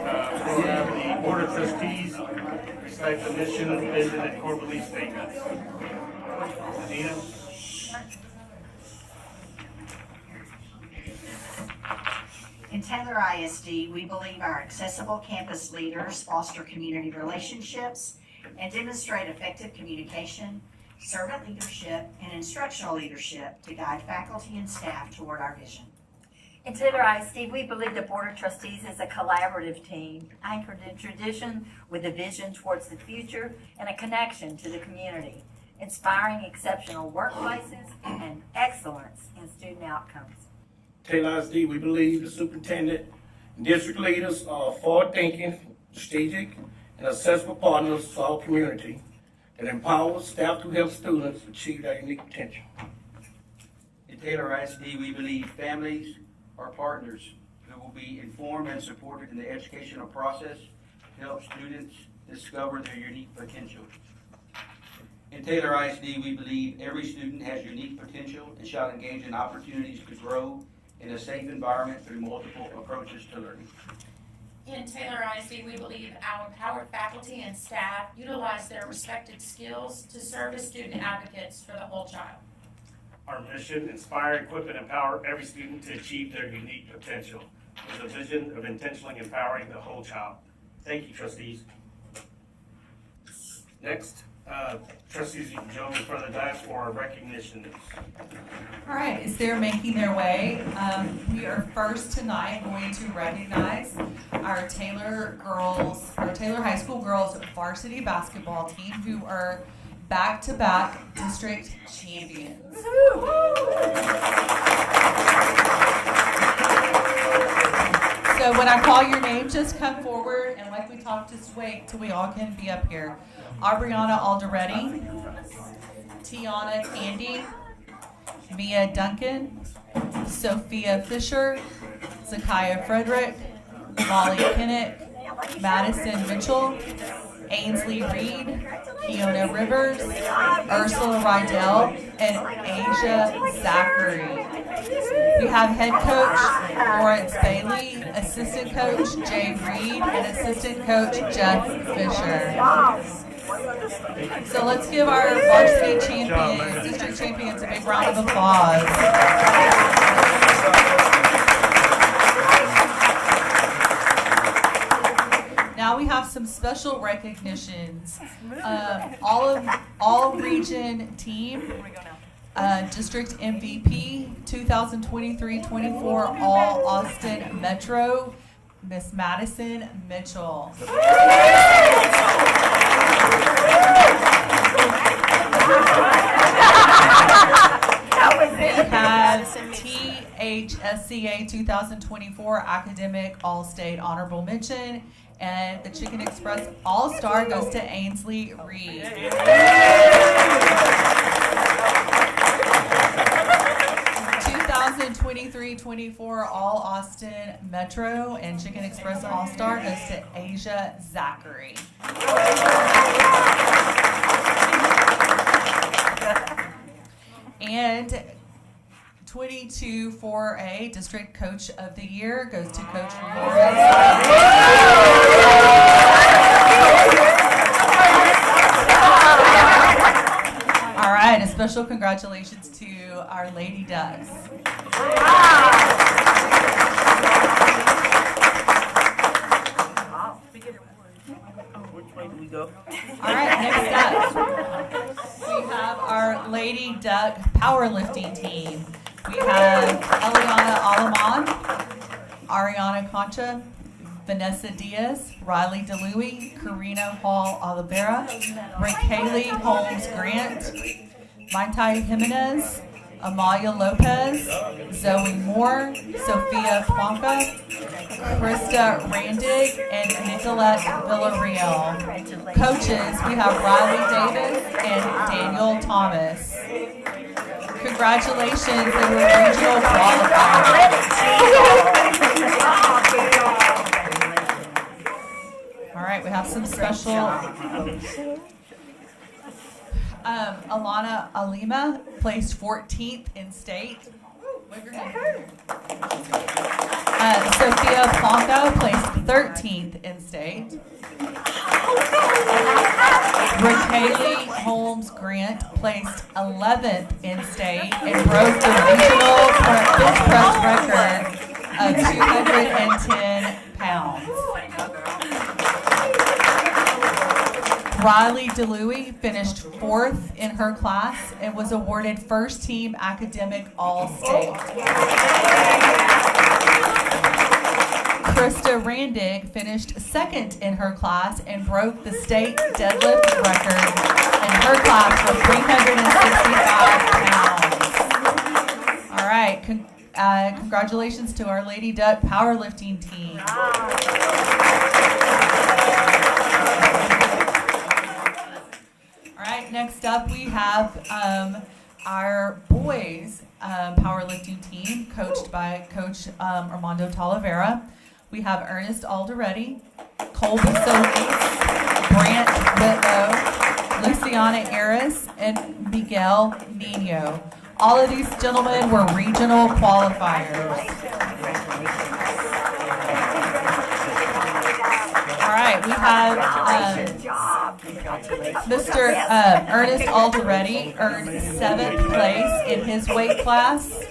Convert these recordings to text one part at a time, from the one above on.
We'll have the Board of Trustees recite the mission, vision, and core belief statements. Anita? In Taylor ISD, we believe our accessible campus leaders foster community relationships and demonstrate effective communication, servant leadership, and instructional leadership to guide faculty and staff toward our vision. In Taylor ISD, we believe the Board of Trustees is a collaborative team anchored in tradition with a vision towards the future and a connection to the community, inspiring exceptional workplaces and excellence in student outcomes. Taylor ISD, we believe the superintendent and district leaders are forward-thinking, strategic, and accessible partners to our community that empowers staff to help students achieve their unique potential. In Taylor ISD, we believe families are partners who will be informed and supported in the educational process to help students discover their unique potential. In Taylor ISD, we believe every student has unique potential and shall engage in opportunities to grow in a safe environment through multiple approaches to learning. In Taylor ISD, we believe our empowered faculty and staff utilize their respected skills to serve as student advocates for the whole child. Our mission, inspire, equip, and empower every student to achieve their unique potential with a vision of intentionally empowering the whole child. Thank you, trustees. Next, trustees, you can join me in front of the dais for our recognitions. All right, as they're making their way, we are first tonight going to recognize our Taylor High School girls varsity basketball team, who are back-to-back district champions. So when I call your name, just come forward, and like we talked, just wait till we all can be up here. Aubriana Alderetti, Tiana Candy, Mia Duncan, Sophia Fisher, Zakiah Frederick, Molly Kennett, Madison Mitchell, Ainsley Reed, Fiona Rivers, Ursula Rydell, and Asia Zachary. We have head coach Lawrence Bailey, assistant coach Jay Reed, and assistant coach Jeff Fisher. So let's give our varsity champions, district champions, a big round of applause. Now we have some special recognitions. All region team, district MVP 2023-24 All Austin Metro, Miss Madison Mitchell. We have THSCA 2024 Academic All-State Honorable Mention, and the Chicken Express All-Star goes to Ainsley Reed. 2023-24 All Austin Metro and Chicken Express All-Star goes to Asia Zachary. And 22-4A District Coach of the Year goes to Coach Lawrence. All right, a special congratulations to our Lady Ducks. Which way do we go? All right, next up, we have our Lady Duck powerlifting team. We have Eliana Alaman, Ariana Concha, Vanessa Diaz, Riley DeLuey, Karina Hall Oliveira, Kaylee Holmes Grant, Maitai Jimenez, Amalia Lopez, Zoe Moore, Sophia Plonka, Krista Randig, and Nicolette Villarreal. Coaches, we have Riley Davis and Daniel Thomas. Congratulations, they were regional qualifiers. All right, we have some special. Alana Alima placed 14th in state. Wave your hand. Sophia Plonka placed 13th in state. Rayleigh Holmes Grant placed 11th in state and broke the regional bench press record of 210 pounds. Riley DeLuey finished 4th in her class and was awarded first team academic all-state. Krista Randig finished 2nd in her class and broke the state deadlift record in her class for 365 pounds. All right, congratulations to our Lady Duck powerlifting team. All right, next up we have our boys powerlifting team coached by Coach Armando Talavera. We have Ernest Alderetti, Colby Solis, Brant Whitlow, Luciana Aris, and Miguel Nino. All of these gentlemen were regional qualifiers. All right, we have Mr. Ernest Alderetti earned 7th place in his weight class.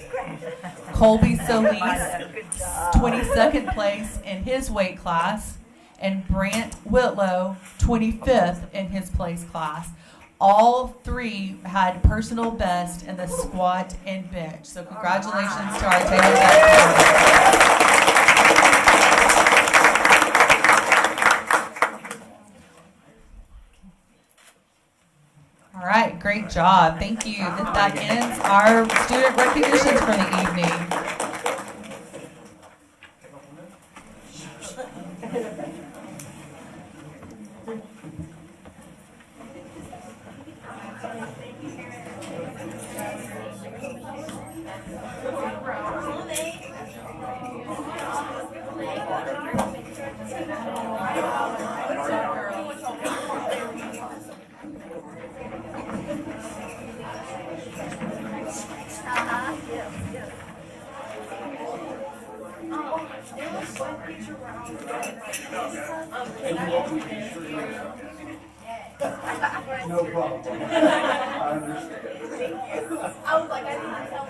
Colby Solis, 22nd place in his weight class. And Brant Whitlow, 25th in his place class. All three had personal best in the squat and bench. So congratulations to our Taylor Duck. All right, great job. Thank you. That ends our student recognitions for the evening. No problem. I understand. I was like, I didn't tell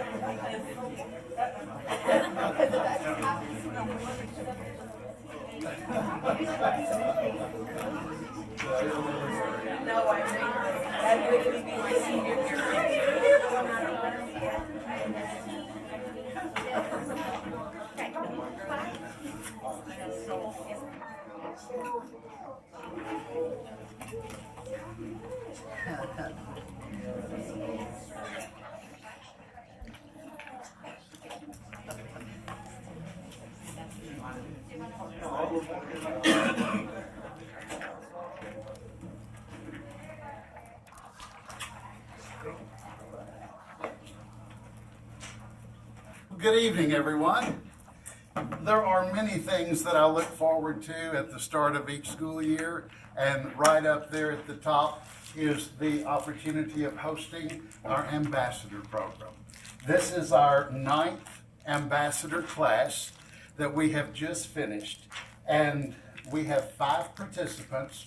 No, I agree. That would be my senior year. Good evening, everyone. There are many things that I look forward to at the start of each school year, and right up there at the top is the opportunity of hosting our ambassador program. This is our 9th ambassador class that we have just finished, and we have 5 participants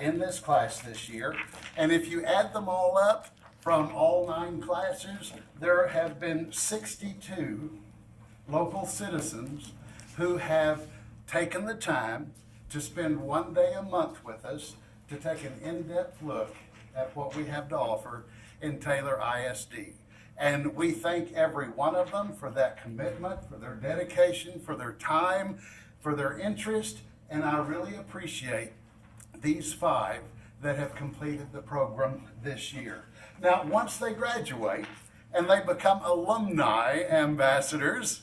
in this class this year. And if you add them all up from all 9 classes, there have been 62 local citizens who have taken the time to spend one day a month with us to take an in-depth look at what we have to offer in Taylor ISD. And we thank every one of them for that commitment, for their dedication, for their time, for their interest, and I really appreciate these 5 that have completed the program this year. Now, once they graduate and they become alumni ambassadors,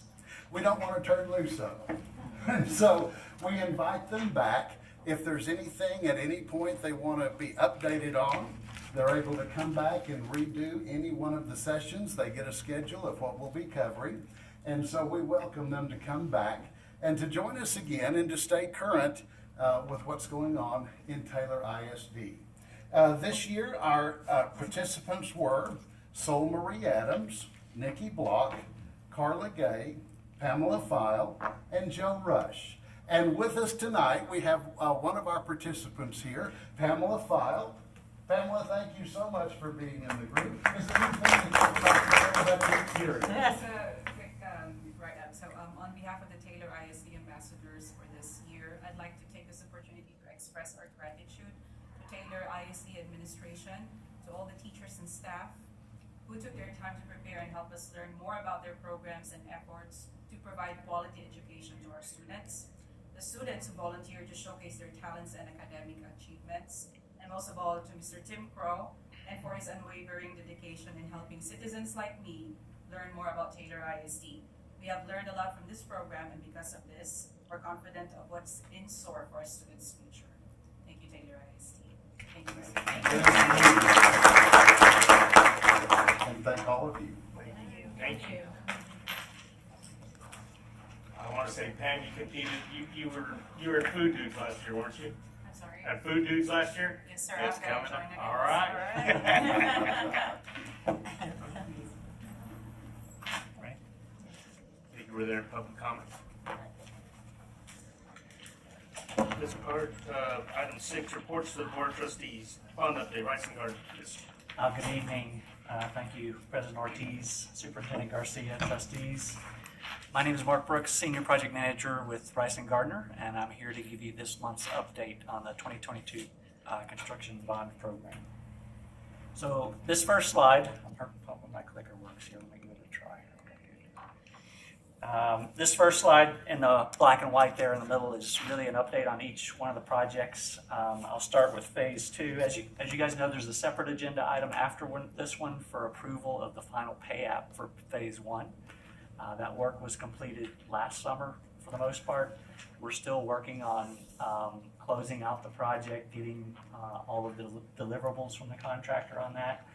we don't want to turn loose of them. So we invite them back. If there's anything at any point they want to be updated on, they're able to come back and redo any one of the sessions. They get a schedule of what we'll be covering. And so we welcome them to come back and to join us again and to stay current with what's going on in Taylor ISD. This year, our participants were Sol Marie Adams, Nikki Block, Carla Gay, Pamela File, and Joe Rush. And with us tonight, we have one of our participants here, Pamela File. Pamela, thank you so much for being in the group. Is there anything that you'd like to say about your experience? Just a quick write-up. So on behalf of the Taylor ISD ambassadors for this year, I'd like to take this opportunity to express our gratitude to Taylor ISD administration, to all the teachers and staff who took their time to prepare and help us learn more about their programs and efforts to provide quality education to our students. The students who volunteered to showcase their talents and academic achievements, and most of all to Mr. Tim Crow, and for his unwavering dedication in helping citizens like me learn more about Taylor ISD. We have learned a lot from this program, and because of this, we're confident of what's in store for our students' future. Thank you, Taylor ISD. Thank you, Mr. And thank all of you. Thank you. I want to say, Pam, you competed, you were at Food Dudes last year, weren't you? I'm sorry. At Food Dudes last year? Yes, sir. It's I've got to coming join up. again. All right. Right. I think you were there in public comment. This part, item 6, reports to the Board of Trustees. Fund update, Rising Garden. Yes. Good evening. Thank you, President Ortiz, Superintendent Garcia, trustees. My name is Mark Brooks, Senior Project Manager with Rice & Gardner, and I'm here to give you this month's update on the 2022 construction bond program. So this first slide, my clicker works here, let me give it a try. This first slide in the black and white there in the middle is really an update on each one of the projects. I'll start with phase 2. As you guys know, there's a separate agenda item after this one for approval of the final pay app for phase 1. That work was completed last summer for the most part. We're still working on closing out the project, getting all of the deliverables from the contractor on that.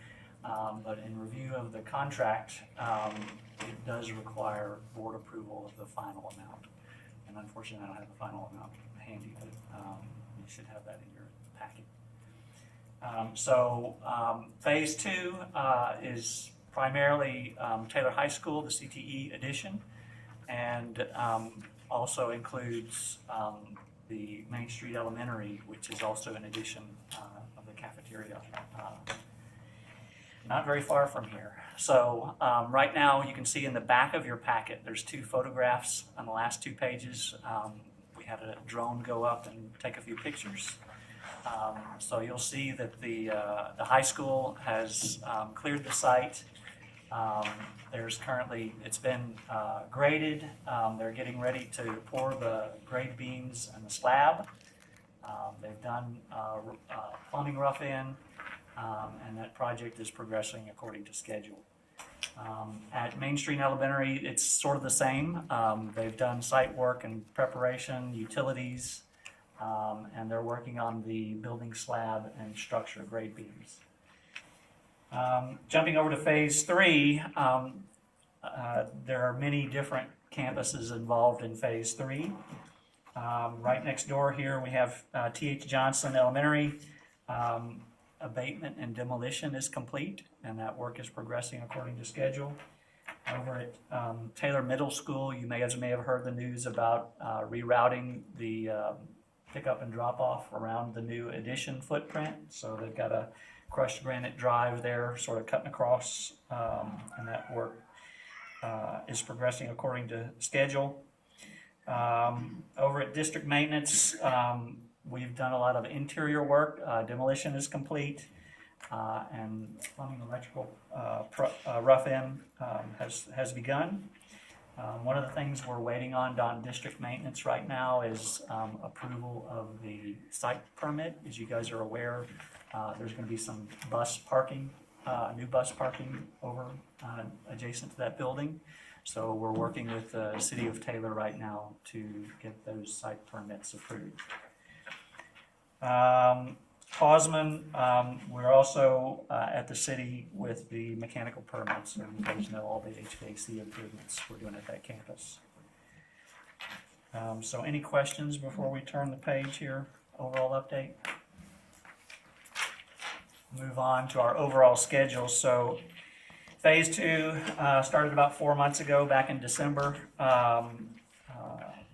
But in review of the contract, it does require board approval of the final amount. And unfortunately, I don't have the final amount handy, but you should have that in your packet. Phase 2 is primarily Taylor High School, the CTE addition, and also includes the Main Street Elementary, which is also an addition of the cafeteria. Not very far from here. So right now you can see in the back of your packet there's 2 photographs on the last 2 pages. We had a drone go up and take a few pictures. So you'll see that the high school has cleared the site. There's currently, it's been graded. They're getting ready to pour the grade beams and the slab. They've done plumbing rough-in, and that project is progressing according to schedule. At Main Street Elementary, it's sort of the same. They've done site work and preparation, utilities, and they're working on the building slab and structure grade beams. Jumping over to phase 3, there are many different campuses involved in phase 3. Right next door here we have T.H. Johnson Elementary. Abatement and demolition is complete, and that work is progressing according to schedule. Over at Taylor Middle School, you may have heard the news about rerouting the pickup and drop off around the new addition footprint. So they've got a crushed granite drive there, sort of cutting across, and that work is progressing according to schedule. Over at District Maintenance, we've done a lot of interior work. Demolition is complete, and plumbing, electrical rough-in has begun. One of the things we're waiting on District Maintenance right now is approval of the site permit. As you guys are aware, there's going to be some bus parking, new bus parking over adjacent to that building. So we're working with the City of Taylor right now to get those site permits approved. Cosman, we're also at the city with the mechanical permits, so you guys know all the HVAC improvements we're doing at that campus. So any questions before we turn the page here? Overall update? Move on to our overall schedule. So Phase 2 started about 4 months ago, back in December.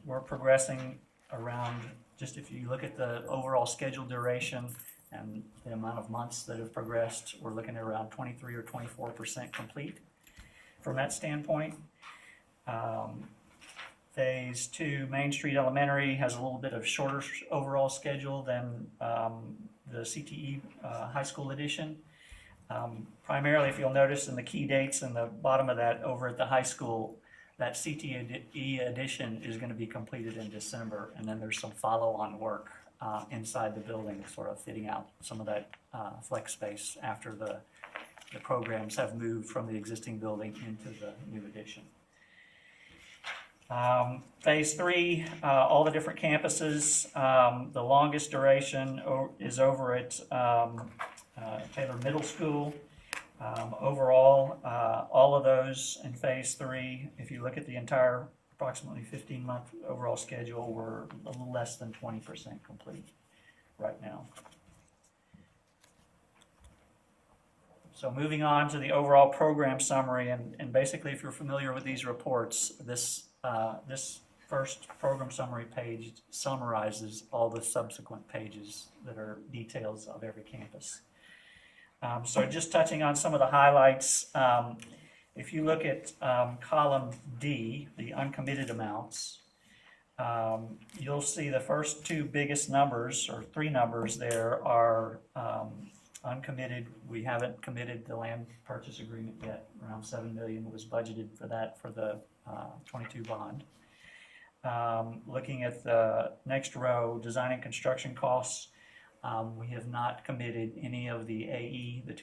We're progressing around, just if you look at the overall schedule duration and the amount of months that have progressed, we're looking at around 23 or 24% complete from that standpoint. Phase 2, Main Street Elementary has a little bit of shorter overall schedule than the CTE High School edition. Primarily, if you'll notice in the key dates in the bottom of that over at the high school, that CTE edition is going to be completed in December, and then there's some follow-on work inside the building, sort of fitting out some of that flex space after the programs have moved from the existing building into the new addition. Phase 3, all the different campuses. The longest duration is over at Taylor Middle School. Overall, all of those in Phase 3, if you look at the entire approximately 15-month overall schedule, we're a little less than 20% complete right now. So moving on to the overall program summary, and basically if you're familiar with these reports, this first program summary page summarizes all the subsequent pages that are details of every campus. So just touching on some of the highlights, if you look at column D, the uncommitted amounts, you'll see the first two biggest numbers, or three numbers there, are uncommitted. We haven't committed the land purchase agreement yet. Around $7 million was budgeted for that for the 22 bond. Looking at the next row, design and construction costs, we have not committed any of the AE, the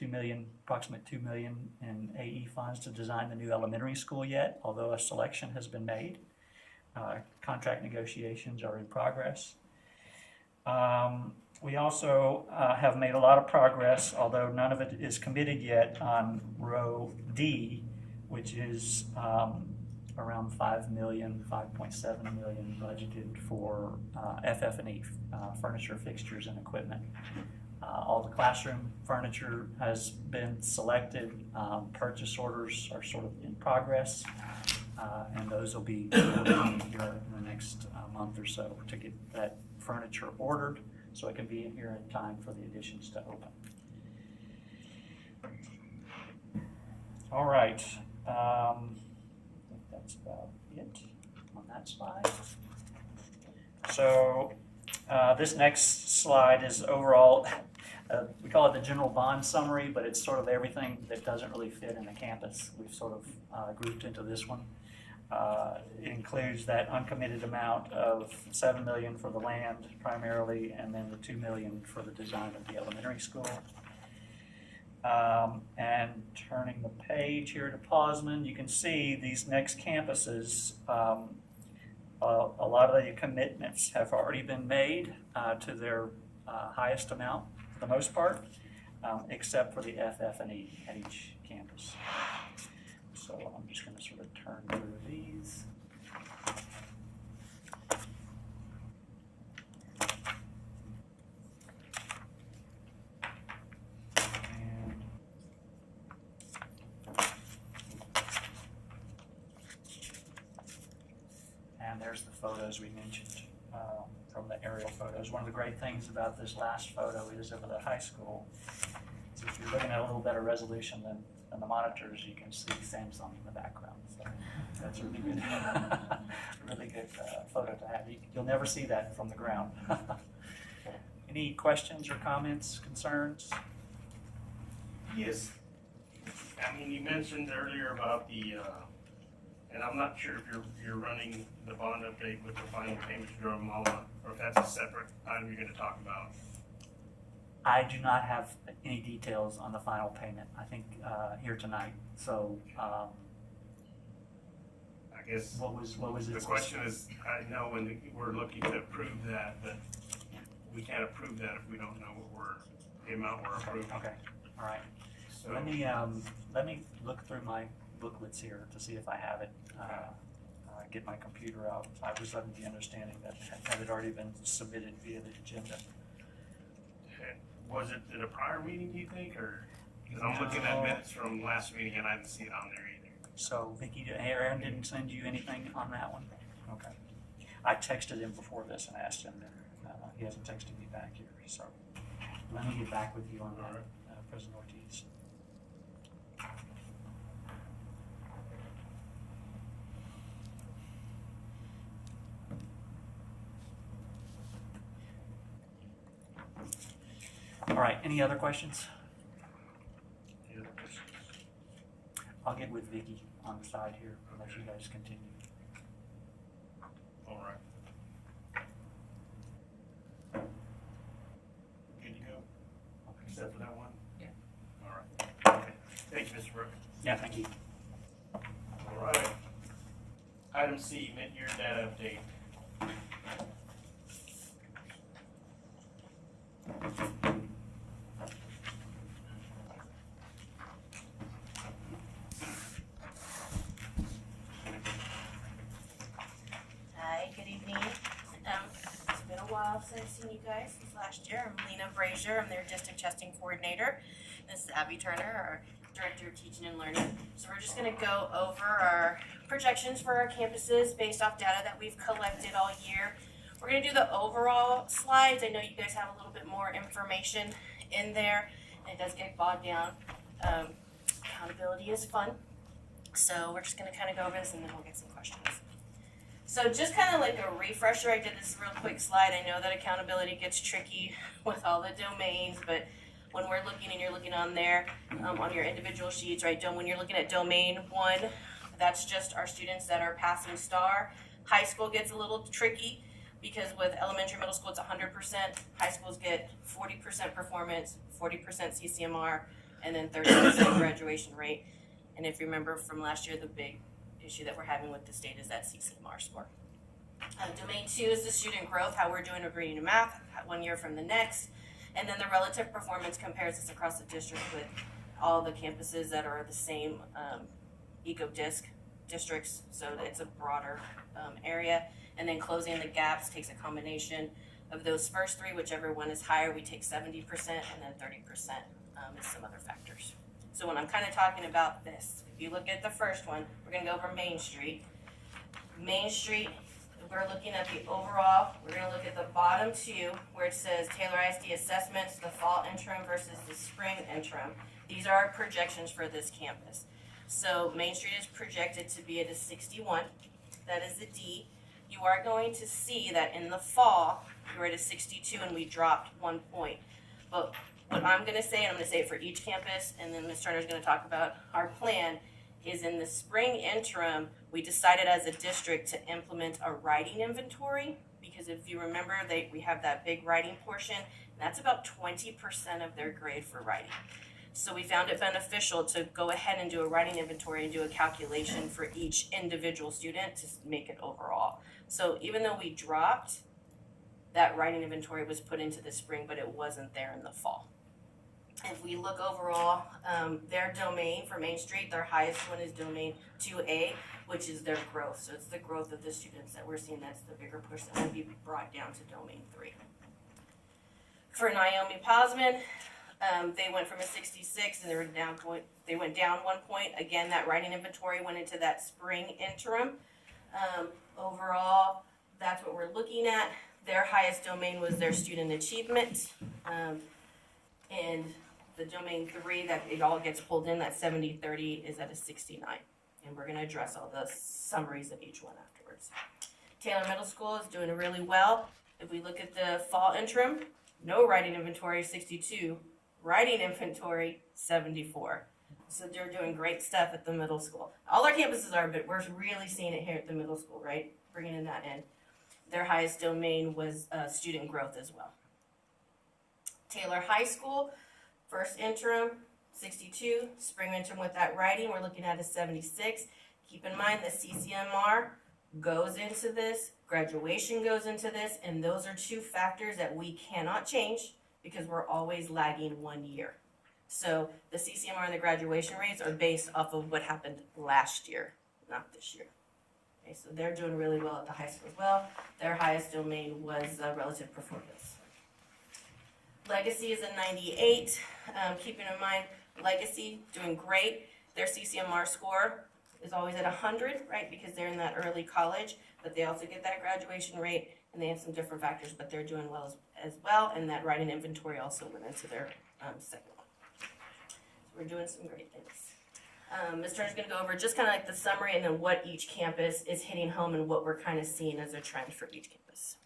approximate $2 million in AE funds to design the new elementary school yet, although a selection has been made. Contract negotiations are in progress. We also have made a lot of progress, although none of it is committed yet, on row D, which is around $5 million, $5.7 million budgeted for FF&E, furniture, fixtures, and equipment. All the classroom furniture has been selected. Purchase orders are sort of in progress, and those will be coming here in the next month or so to get that furniture ordered so it can be in here in time for the additions to open. All right. I think that's about it on that slide. So this next slide is overall, we call it the general bond summary, but it's sort of everything that doesn't really fit in the campus. We've sort of grouped into this one. It includes that uncommitted amount of $7 million for the land primarily, and then the $2 million for the design of the elementary school. And turning the page here to Posman, you can see these next campuses, a lot of the commitments have already been made to their highest amount for the most part, except for the FF&E at each campus. So I'm just going to sort of turn through these. And there's the photos we mentioned from the aerial photos. One of the great things about this last photo is of the high school. So if you're looking at a little better resolution than the monitors, you can see Samsung in the background. So that's really good, really good photo to have. You'll never see that from the ground. Any questions or comments, concerns? Yes. I mean, you mentioned earlier about the, and I'm not sure if you're running the bond update with the final payments to Mama, or if that's a separate item you're going to talk about. I do not have any details on the final payment, I think, here tonight. So, I guess what was it? the question is, I know when we're looking to approve that, but we can't approve that if we don't know the amount we're approving. Okay, all right. So Let me look through my booklets here to see if I have it. Get my computer out. I was under the understanding that had already been submitted via the agenda. was it at a prior meeting, do you think, or? Because I'm looking at minutes from last meeting and I didn't see it on there either. So Vicky, Aaron didn't send you anything on that one? Okay. I texted him before this and asked him, and he hasn't texted me back here, so let me get back with you on that, President Ortiz. All right, any other questions? Any other questions? I'll get with Vicky on the side here, and let you guys continue. All right. Good to go? Except for that one? Yeah. All right. Okay. Thank you, Mr. Brooks. Yeah, thank you. All right. Item C, mid-year data update. Hi, good evening. It's been a while since I've seen you guys, since last year. I'm Lena Brazier, I'm their district testing coordinator. This is Abby Turner, our director of teaching and learning. So we're just gonna go over our projections for our campuses based off data that we've collected all year. We're gonna do the overall slides. I know you guys have a little bit more information in there, and it does get bogged down. Accountability is fun. So we're just gonna kind of go over this and then we'll get some questions. So just kind of like a refresher, I did this real quick slide. I know that accountability gets tricky with all the domains, but when we're looking and you're looking on there, on your individual sheets, right, when you're looking at domain 1, that's just our students that are passing STAR. High school gets a little tricky because with elementary, middle school, it's 100%. High schools get 40% performance, 40% CCMR, and then 30% graduation rate. And if you remember from last year, the big issue that we're having with the state is that CCMR score. Domain 2 is the student growth, how we're doing over reading and math, one year from the next. And then the relative performance compares us across the district with all the campuses that are the same eco-disc districts, so it's a broader area. And then closing the gaps takes a combination of those first 3, whichever one is higher, we take 70%, and then 30% is some other factors. So when I'm kind of talking about this, if you look at the first one, we're gonna go over Main Street. Main Street, we're looking at the overall, we're gonna look at the bottom 2, where it says Taylor ISD assessments, the fall interim versus the spring interim. These are our projections for this campus. So Main Street is projected to be at a 61, that is a D. You are going to see that in the fall, we were at a 62 and we dropped 1 point. But what I'm gonna say, and I'm gonna say it for each campus, and then Ms. Turner's gonna talk about our plan, is in the spring interim, we decided as a district to implement a writing inventory, because if you remember, we have that big writing portion, and that's about 20% of their grade for writing. So we found it beneficial to go ahead and do a writing inventory and do a calculation for each individual student to make it overall. So even though we dropped, that writing inventory was put into the spring, but it wasn't there in the fall. If we look overall, their domain for Main Street, their highest one is domain 2A, which is their growth. So it's the growth of the students that we're seeing, that's the bigger push that will be brought down to domain 3. For Naomi Posman, they went from a 66 and they went down 1 point. Again, that writing inventory went into that spring interim. Overall, that's what we're looking at. Their highest domain was their student achievement. And the domain 3, that it all gets pulled in, that 70-30 is at a 69. And we're gonna address all the summaries of each one afterwards. Taylor Middle School is doing really well. If we look at the fall interim, no writing inventory, 62. Writing inventory, 74. So they're doing great stuff at the middle school. All our campuses are, but we're really seeing it here at the middle school, right? Bringing in that in. Their highest domain was student growth as well. Taylor High School, first interim, 62. Spring interim with that writing, we're looking at a 76. Keep in mind the CCMR goes into this, graduation goes into this, and those are 2 factors that we cannot change because we're always lagging 1 year. So the CCMR and the graduation rates are based off of what happened last year, not this year. Okay, so they're doing really well at the high school as well. Their highest domain was relative performance. Legacy is a 98. Keeping in mind, Legacy, doing great. Their CCMR score is always at 100, right, because they're in that early college, but they also get that graduation rate, and they have some different factors, but they're doing well as well, and that writing inventory also went into their second one. So we're doing some great things. Ms. Turner's gonna go over just kind of like the summary and then what each campus is hitting home and what we're kind of seeing as a trend for each campus.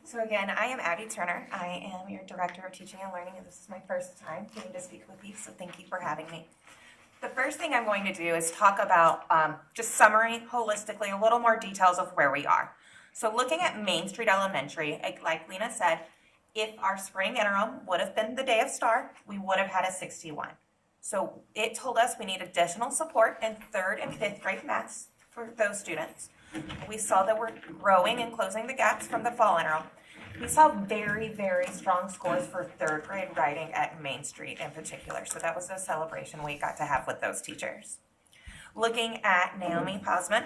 So again, I am Abby Turner. I am your Director of Teaching and Learning, and this is my first time getting to speak with you, so thank you for having me. The first thing I'm going to do is talk about just summary, holistically, a little more details of where we are. So looking at Main Street Elementary, like Lena said, if our spring interim would have been the day of STAR, we would have had a 61. So it told us we need additional support in 3rd and 5th grade maths for those students. We saw that we're growing and closing the gaps from the fall interim. We saw very, very strong scores for 3rd grade writing at Main Street in particular. So that was a celebration we got to have with those teachers. Looking at Naomi Posman,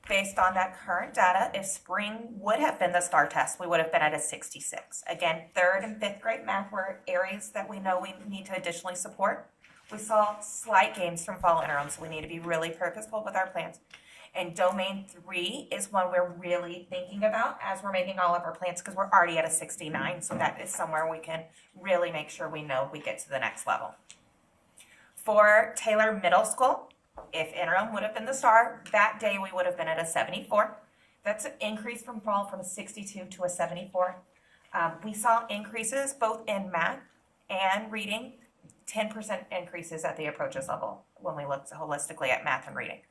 based on that current data, if spring would have been the STAR test, we would have been at a 66. Again, 3rd and 5th grade math were areas that we know we need to additionally support. We saw slight gains from fall interim, so we need to be really purposeful with our plans. And domain 3 is one we're really thinking about as we're making all of our plans, because we're already at a 69, so that is somewhere we can really make sure we know we get to the next level. For Taylor Middle School, if interim would have been the STAR, that day we would have been at a 74. That's an increase from fall from a 62 to a 74. We saw increases both in math and reading, 10% increases at the approaches level when we looked holistically at math and reading.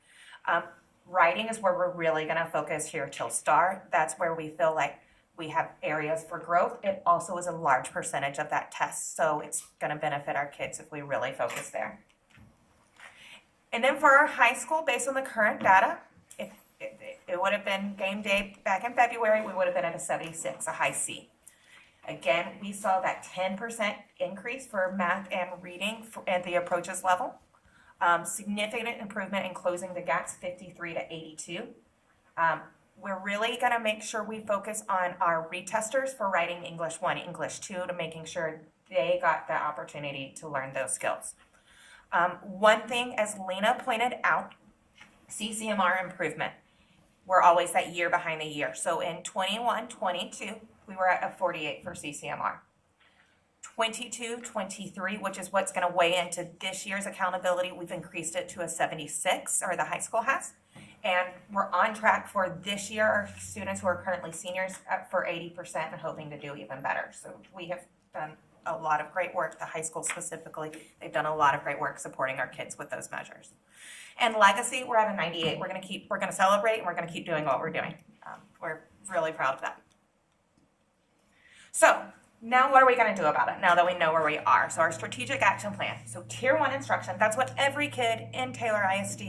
Writing is where we're really going to focus here till STAR. That's where we feel like we have areas for growth. It also is a large percentage of that test, so it's going to benefit our kids if we really focus there. And then for our high school, based on the current data, if it would have been game day back in February, we would have been at a 76, a high C. Again, we saw that 10% increase for math and reading at the approaches level. Significant improvement in closing the gaps, 53 to 82. We're really going to make sure we focus on our retesters for writing English 1, English 2, to making sure they got the opportunity to learn those skills. One thing, as Lena pointed out, CCMR improvement. We're always that year behind the year. So in 21-22, we were at a 48 for CCMR. 22-23, which is what's going to weigh into this year's accountability, we've increased it to a 76, or the high school has. And we're on track for this year, our students who are currently seniors, for 80% and hoping to do even better. So we have done a lot of great work, the high school specifically. They've done a lot of great work supporting our kids with those measures. And legacy, we're at a 98. We're going to celebrate, and we're going to keep doing what we're doing. We're really proud of that. So now what are we going to do about it now that we know where we are? So our strategic action plan. So tier 1 instruction, that's what every kid in Taylor ISD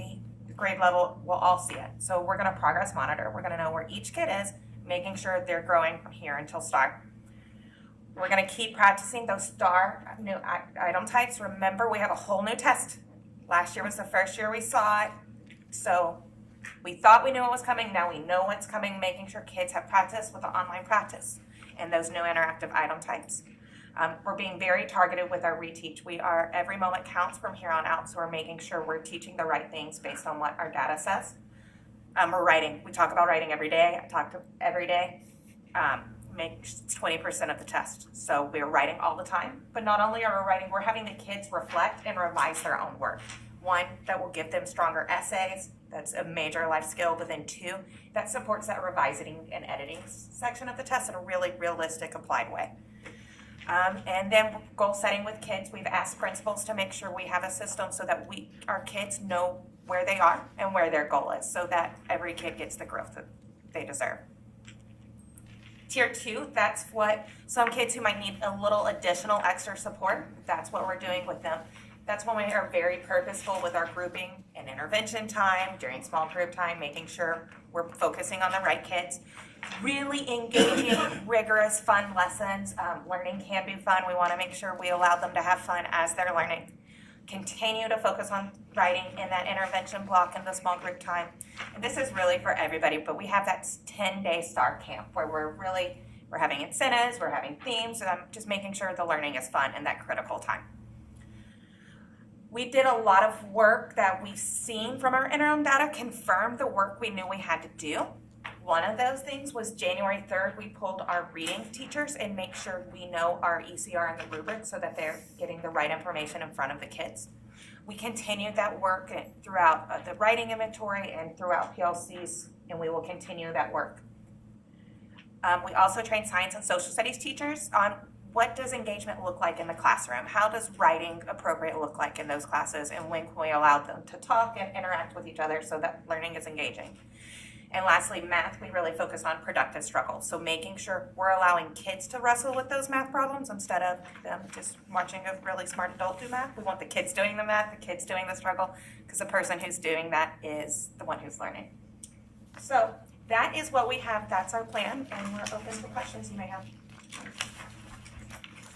grade level will all see it. So we're going to progress monitor. We're going to know where each kid is, making sure they're growing from here until STAR. We're going to keep practicing those STAR new item types. Remember, we have a whole new test. Last year was the first year we saw it. So we thought we knew what was coming. Now we know what's coming, making sure kids have practice with the online practice and those new interactive item types. We're being very targeted with our reteach. Every moment counts from here on out, so we're making sure we're teaching the right things based on what our data says. We're writing. We talk about writing every day. I talk to every day. Make 20% of the test. So we're writing all the time. But not only are we writing, we're having the kids reflect and revise their own work. 1, that will give them stronger essays. That's a major life skill. But then 2, that supports that revising and editing section of the test in a really realistic, applied way. And then goal setting with kids. We've asked principals to make sure we have a system so that our kids know where they are and where their goal is, so that every kid gets the growth that they deserve. Tier 2, that's what some kids who might need a little additional extra support, that's what we're doing with them. That's when we are very purposeful with our grouping and intervention time, during small group time, making sure we're focusing on the right kids. Really engaging, rigorous, fun lessons. Learning can be fun. We want to make sure we allow them to have fun as they're learning. Continue to focus on writing in that intervention block and the small group time. And this is really for everybody, but we have that 10-day STAR camp where we're having incentives, we're having themes, and I'm just making sure the learning is fun in that critical time. We did a lot of work that we've seen from our interim data, confirmed the work we knew we had to do. One of those things was January 3rd, we pulled our reading teachers and make sure we know our ECR and the rubric so that they're getting the right information in front of the kids. We continued that work throughout the writing inventory and throughout PLCs, and we will continue that work. We also trained science and social studies teachers on what does engagement look like in the classroom? How does writing appropriate look like in those classes? And when can we allow them to talk and interact with each other so that learning is engaging? And lastly, math, we really focus on productive struggle. So making sure we're allowing kids to wrestle with those math problems instead of them just watching a really smart adult do math. We want the kids doing the math, the kids doing the struggle, because the person who's doing that is the one who's learning. So that is what we have. That's our plan, and we're open for questions you may have.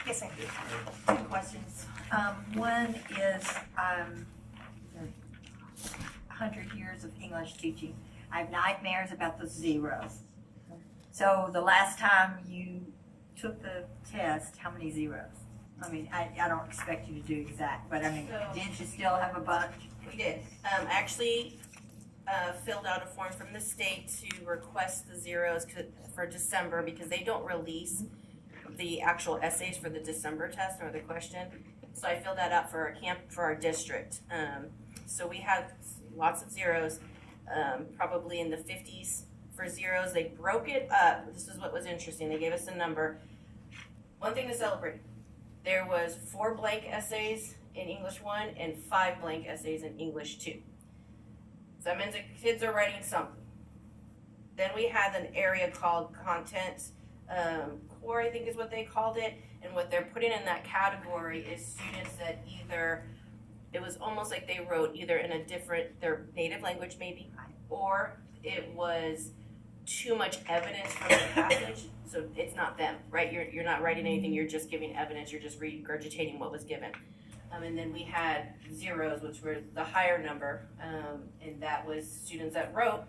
Yes, ma'am. Two questions. One is 100 years of English teaching. I have nightmares about the zeros. So the last time you took the test, how many zeros? I mean, I don't expect you to do exact, but I mean, did you still have a bunch? We did. Actually, filled out a form from the state to request the zeros for December because they don't release the actual essays for the December test or the question. So I filled that out for our district. So we had lots of zeros, probably in the 50s for zeros. They broke it up. This is what was interesting. They gave us a number. One thing to celebrate. There was 4 blank essays in English 1 and 5 blank essays in English 2. So that means the kids are writing something. Then we had an area called content core, I think is what they called it, and what they're putting in that category is students that either, it was almost like they wrote either in a different, their native language maybe, or it was too much evidence from the passage, so it's not them, right? You're not writing anything, you're just giving evidence, you're just regurgitating what was given. And then we had zeros, which were the higher number, and that was students that wrote,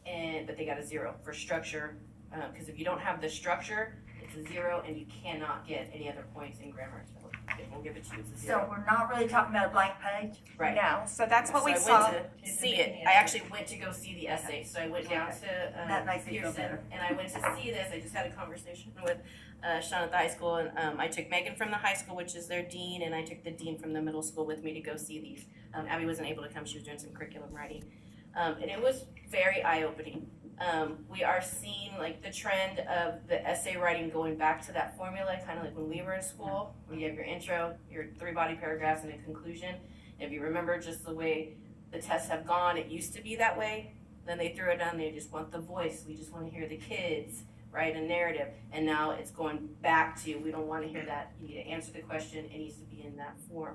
but they got a 0 for structure. Because if you don't have the structure, it's a 0, and you cannot get any other points in grammar. So it won't give it to you. It's a 0. So we're not really talking about a blank page? Right. No, so that's what we I saw. went to see it. I actually went to go see the essay. So I went down to That makes me feel Pearson, better. and I went to see this. I just had a conversation with Sean at the high school, and I took Megan from the high school, which is their dean, and I took the dean from the middle school with me to go see these. Abby wasn't able to come. She was doing some curriculum writing. And it was very eye-opening. We are seeing like the trend of the essay writing going back to that formula, kind of like when we were in school, where you have your intro, your 3 body paragraphs, and a conclusion. If you remember just the way the tests have gone, it used to be that way. Then they threw it down, they just want the voice. We just want to hear the kids write a narrative. And now it's going back to, we don't want to hear that. You need to answer the question, it needs to be in that form.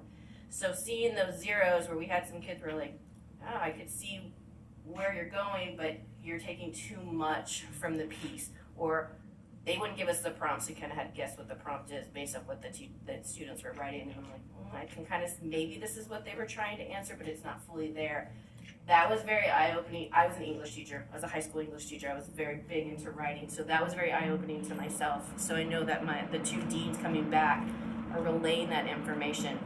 So seeing those zeros where we had some kids who were like, oh, I could see where you're going, but you're taking too much from the piece, or they wouldn't give us the prompt, so you kind of had to guess what the prompt is based on what the students were writing, and I'm like, I can kind of, maybe this is what they were trying to answer, but it's not fully there. That was very eye-opening. I was an English teacher. I was a high school English teacher. I was very big into writing, so that was very eye-opening to myself. So I know that the 2 deans coming back are relaying that information,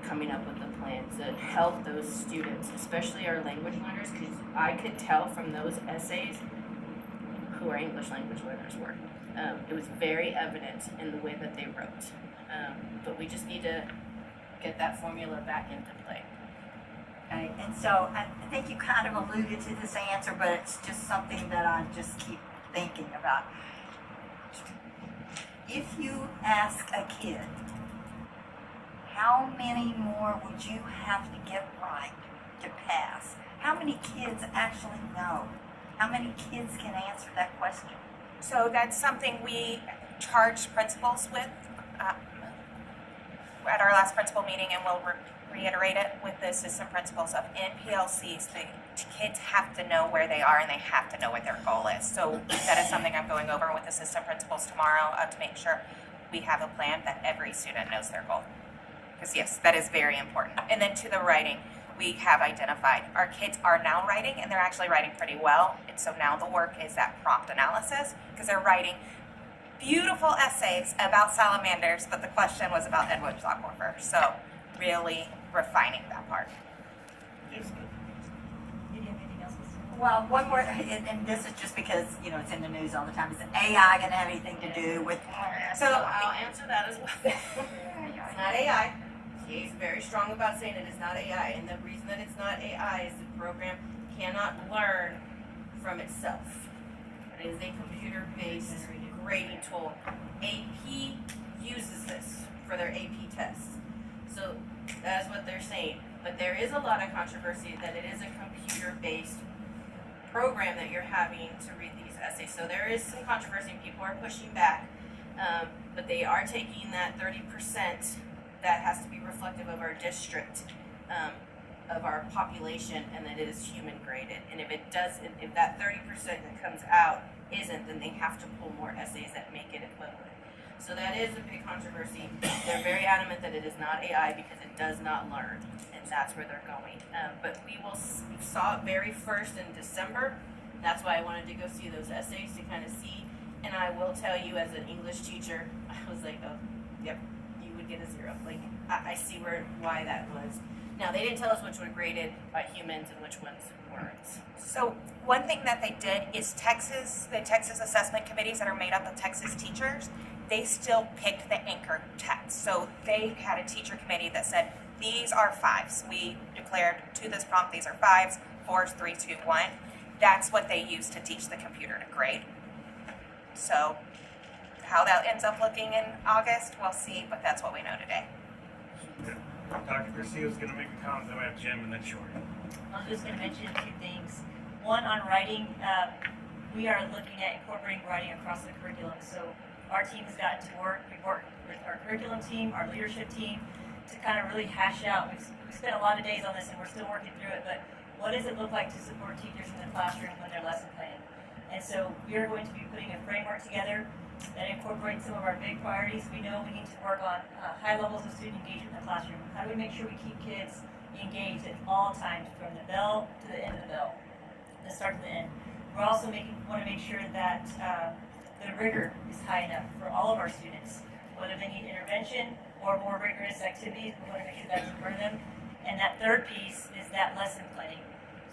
coming up with a plan to help those students, especially our language learners, because I could tell from those essays who our English language learners were. It was very evident in the way that they wrote. But we just need to get that formula back into play. Okay, and so I think you kind of alluded to this answer, but it's just something that I just keep thinking about. If you ask a kid, how many more would you have to get right to pass? How many kids actually know? How many kids can answer that question? So that's something we charged principals with at our last principal meeting, and we'll reiterate it with the assistant principals of NPLCs. The kids have to know where they are, and they have to know what their goal is. So that is something I'm going over with assistant principals tomorrow to make sure we have a plan that every student knows their goal. Because yes, that is very important. And then to the writing, we have identified our kids are now writing, and they're actually writing pretty well. And so now the work is that prompt analysis, because they're writing beautiful essays about salamanders, but the question was about Edward Aquifer. So really refining that part. Yes, ma'am. Did you have anything else, Mr. Well, one more, and this is just because, you know, it's in the news all the time. Is AI gonna have anything to do with? So I'll answer that as well. It's not AI. He's very strong about saying it is not AI, and the reason that it's not AI is the program cannot learn from itself. It is a computer-based grading tool. AP uses this for their AP tests. So that's what they're saying. But there is a lot of controversy that it is a computer-based program that you're having to read these essays. So there is some controversy and people are pushing back. But they are taking that 30% that has to be reflective of our district, of our population, and that it is human graded. And if it does, if that 30% that comes out isn't, then they have to pull more essays that make it equivalent. So that is a big controversy. They're very adamant that it is not AI because it does not learn, and that's where they're going. But we saw it very first in December. That's why I wanted to go see those essays to kind of see. And I will tell you, as an English teacher, I was like, oh, yep, you would get a 0. Like, I see why that was. Now, they didn't tell us which were graded by humans and which ones weren't. So one thing that they did is the Texas assessment committees that are made up of Texas teachers, they still picked the anchor text. So they had a teacher committee that said, these are 5s. We declared to this prompt, these are 5s, 4s, 3, 2, 1. That's what they use to teach the computer to grade. So how that ends up looking in August, we'll see, but that's what we know today. Dr. Garcia's gonna make a comment, then we have Jim and then Shorty. I was just going to mention 2 things. One, on writing, we are looking at incorporating writing across the curriculum. So our team has gotten to work. We've worked with our curriculum team, our leadership team, to kind of really hash out. We've spent a lot of days on this, and we're still working through it. But what does it look like to support teachers in the classroom when they're lesson planning? And so we are going to be putting a framework together that incorporates some of our big priorities. We know we need to work on high levels of student engagement in the classroom. How do we make sure we keep kids engaged at all times, from the bell to the end of the bell, the start to the end? We're also want to make sure that the rigor is high enough for all of our students, whether they need intervention or more rigorous activities. We want to make sure that's in front of them. And that third piece is that lesson planning.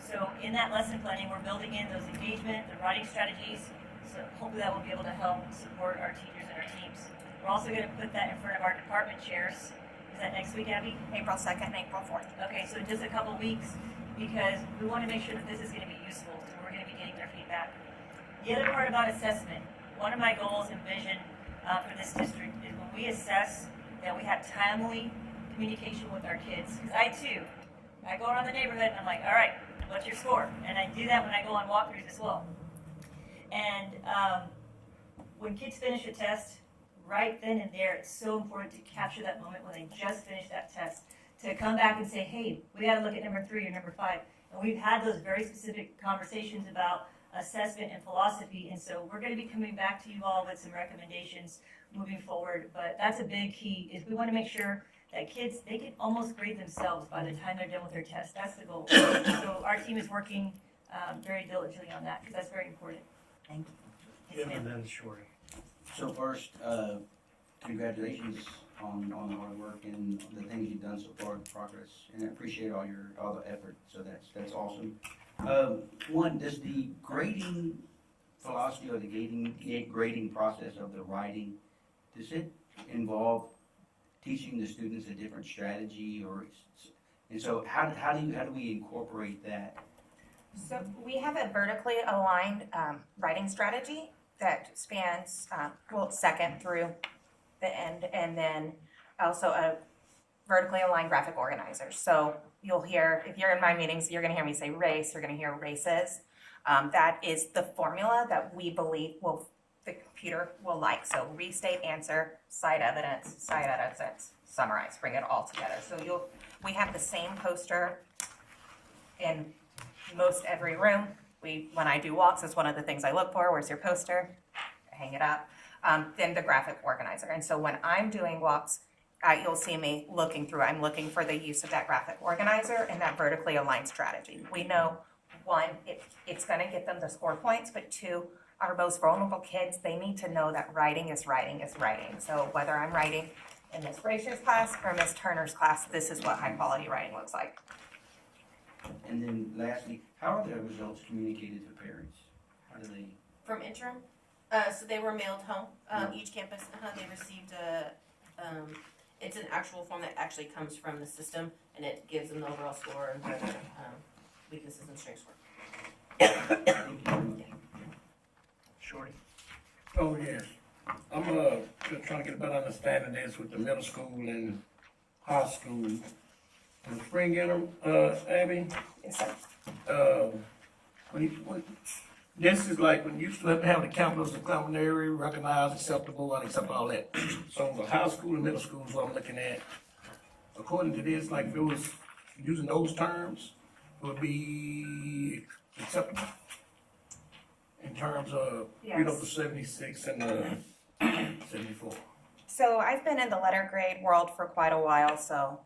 So in that lesson planning, we're building in those engagement, the writing strategies. So hopefully that will be able to help support our teachers and our teams. We're also going to put that in front of our department chairs. Is that next week, Abby? April 2nd and April 4th. Okay, so just a couple weeks, because we want to make sure that this is going to be useful, so we're going to be getting their feedback. The other part about assessment, one of my goals and vision for this district is when we assess that we have timely communication with our kids. Because I go around the neighborhood and I'm like, all right, what's your score? And I do that when I go on walkthroughs as well. And when kids finish a test, right then and there, it's so important to capture that moment when they just finished that test, to come back and say, hey, we got to look at number 3 or number 5. And we've had those very specific conversations about assessment and philosophy, and so we're going to be coming back to you all with some recommendations moving forward. But that's a big key, is we want to make sure that kids, they can almost grade themselves by the time they're done with their test. That's the goal. So our team is working very diligently on that, because that's very important. Thank you. Jim and then Shorty. So first, congratulations on the hard work and the things you've done so far, the progress, and I appreciate all the effort. So that's awesome. One, does the grading philosophy or the grading process of the writing, does it involve teaching the students a different strategy, and so how do we incorporate that? So we have a vertically aligned writing strategy that spans, second through the end, and then also a vertically aligned graphic organizer. So you'll hear, if you're in my meetings, you're gonna hear me say race, you're gonna hear races. That is the formula that we believe the computer will like. So restate, answer, cite evidence, summarize, bring it all together. So we have the same poster in most every room. When I do walks, it's one of the things I look for. Where's your poster? I hang it up. Then the graphic organizer. And so when I'm doing walks, you'll see me looking through. I'm looking for the use of that graphic organizer and that vertically aligned strategy. We know, 1, it's going to get them the score points, but 2, our most vulnerable kids, they need to know that writing is writing is writing. So whether I'm writing in Ms. Frazier's class or Ms. Turner's class, this is what high quality writing looks like. And then lastly, how are the results communicated to parents? How do they? From interim, so they were mailed home. Each campus, they received it's an actual form that actually comes from the system, and it gives them the overall score and where their weaknesses and strengths were. Shorty? Oh, yes. I'm, just trying to get a better understanding of this with the middle school and high school. In the spring interim, Abby, Yes, sir. this is like when you used to have the calculus and culinary, recognized, acceptable, unacceptable, all that. So the high school and middle school is what I'm looking at. According to this, like if it was using those terms, it would be acceptable. In terms of, you know, Yes. the 76 and the 74. So I've been in the letter grade world for quite a while, so,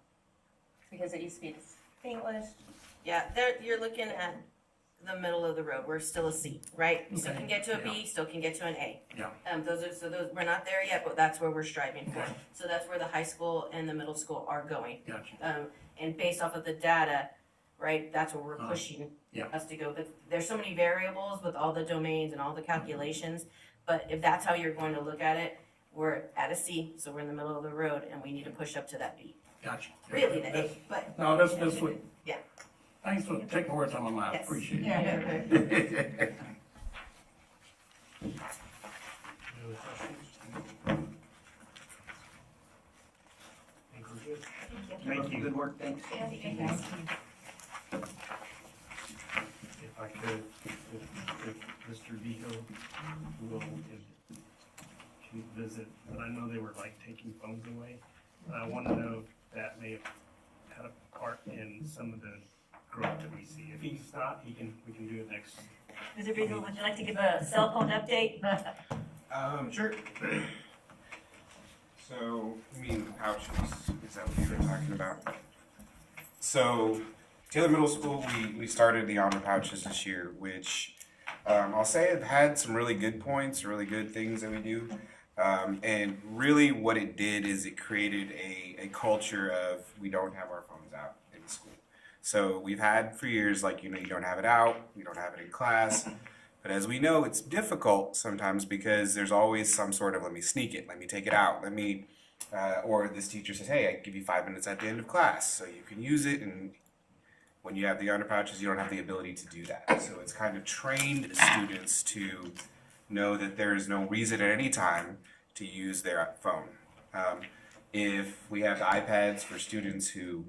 because it used to be English. Yeah, you're looking at the middle of the road. We're still a C, right? You still can get to a B, still can get to an A. Yeah. Those we're not there yet, but that's where we're striving for. So that's where the high school and the middle school are going. Gotcha. And based off of the data, right, that's where we're pushing us to go. But there's so many variables with all the domains and all the calculations. But if that's how you're going to look at it, we're at a C, so we're in the middle of the road, and we need to push up to that B. Gotcha. Really, the A, but. No, that's what. Yeah. Thanks for taking words on my mind. Yes. Appreciate Yeah. it. Any other questions? Think we're good? Thank you. Good work, thanks. If I could, if Mr. Vigo will can visit, but I know they were like taking phones away. And I want to know if that may have had a part in some of the growth that we see. If he's not, we can do it next. Mr. Beagle, would you like to give a cell phone update? Sure. So, I mean, the pouches, is that what you were talking about? So, Taylor Middle School, we started the honor pouches this year, which I'll say have had some really good points, really good things that we do. And really what it did is it created a culture of we don't have our phones out in school. So we've had for years, like, you don't have it out, you don't have it in class. But as we know, it's difficult sometimes because there's always some sort of, let me sneak it, let me take it out, let me, or this teacher says, hey, I give you 5 minutes at the end of class so you can use it. And when you have the honor pouches, you don't have the ability to do that. So it's kind of trained students to know that there is no reason at any time to use their phone. If we have the iPads for students who,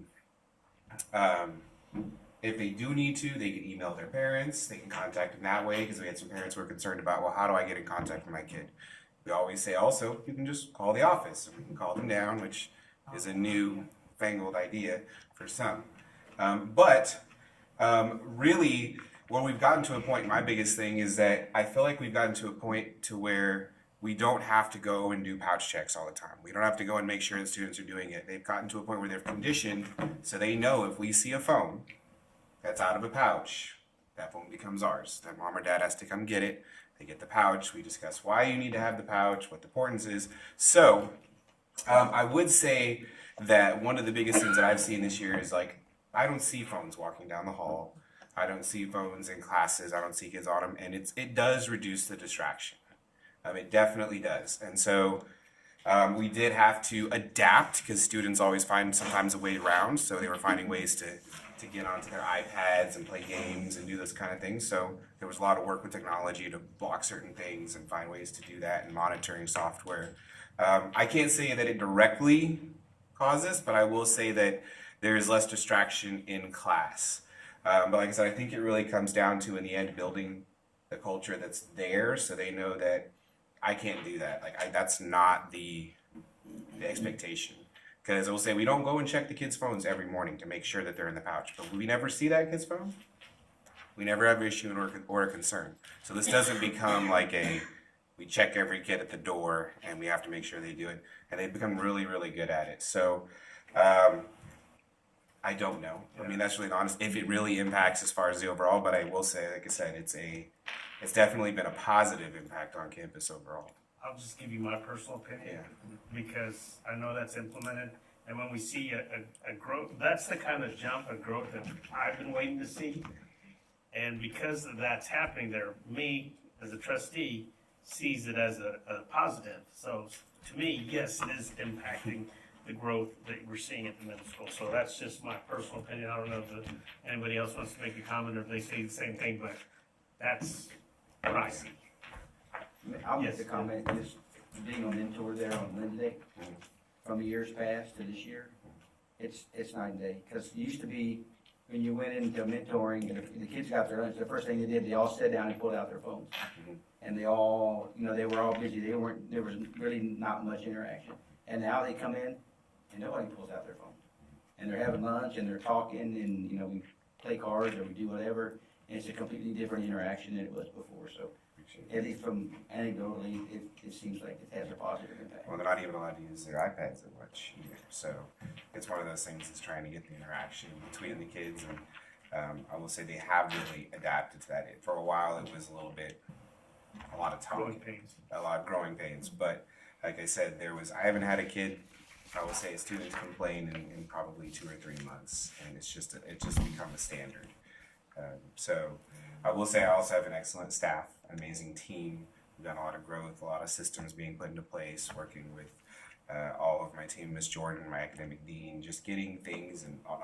if they do need to, they can email their parents, they can contact them that way, because we had some parents who were concerned about, well, how do I get in contact with my kid? We always say also, you can just call the office, and we can call them down, which is a new fangled idea for some. Really, where we've gotten to a point, my biggest thing is that I feel like we've gotten to a point to where we don't have to go and do pouch checks all the time. We don't have to go and make sure that students are doing it. They've gotten to a point where they're conditioned, so they know if we see a phone that's out of a pouch, that phone becomes ours. Then mom or dad has to come get it. They get the pouch. We discuss why you need to have the pouch, what the importance is. So I would say that one of the biggest things that I've seen this year is, like, I don't see phones walking down the hall. I don't see phones in classes. I don't see kids on them. And it does reduce the distraction. It definitely does. And so we did have to adapt because students always find sometimes a way around. So they were finding ways to get onto their iPads and play games and do those kind of things. So there was a lot of work with technology to block certain things and find ways to do that, and monitoring software. I can't say that it directly caused this, but I will say that there is less distraction in class. But like I said, I think it really comes down to, in the end, building the culture that's there so they know that I can't do that. That's not the expectation. Because I will say, we don't go and check the kids' phones every morning to make sure that they're in the pouch. But we never see that kid's phone. We never have an issue or a concern. So this doesn't become like we check every kid at the door and we have to make sure they do it. And they've become really, really good at it. So I don't know. I mean, that's really honest, if it really impacts as far as the overall. But I will say, like I said, it's definitely been a positive impact on campus overall. I'll just give you my personal opinion, because I know that's implemented, and when we see a growth, that's the kind of jump of growth that I've been waiting to see. And because of that's happening there, me, as a trustee, sees it as a positive. So to me, yes, it is impacting the growth that we're seeing at the middle school. So that's just my personal opinion. I don't know if anybody else wants to make a comment or if they say the same thing, but that's what I see. I'll make Yes. the comment, just being a mentor there on Wednesday, from the years past to this year, it's night and day. Because it used to be, when you went into mentoring, and the kids got their lunch, the first thing they did, they all sat down and pulled out their phones. And they all, they were all busy, there was really not much interaction. And now they come in, and nobody pulls out their phone. And they're having lunch, and they're talking, and, we play cards, or we do whatever, and it's a completely different interaction than it was before, so. At least from anecdotally, it seems like it has a positive impact. Well, they're not even allowed to use their iPads that much either. So it's one of those things that's trying to get the interaction between the kids. And I will say they have really adapted to that. For a while, it was a lot of talking, a lot of growing pains. But like I said, I haven't had a kid, I will say a student complain in probably 2 or 3 months. And it's just become a standard. So I will say I also have an excellent staff, an amazing team. We've done a lot of growth, a lot of systems being put into place, working with all of my team, Ms. Jordan, my academic dean, just getting things and on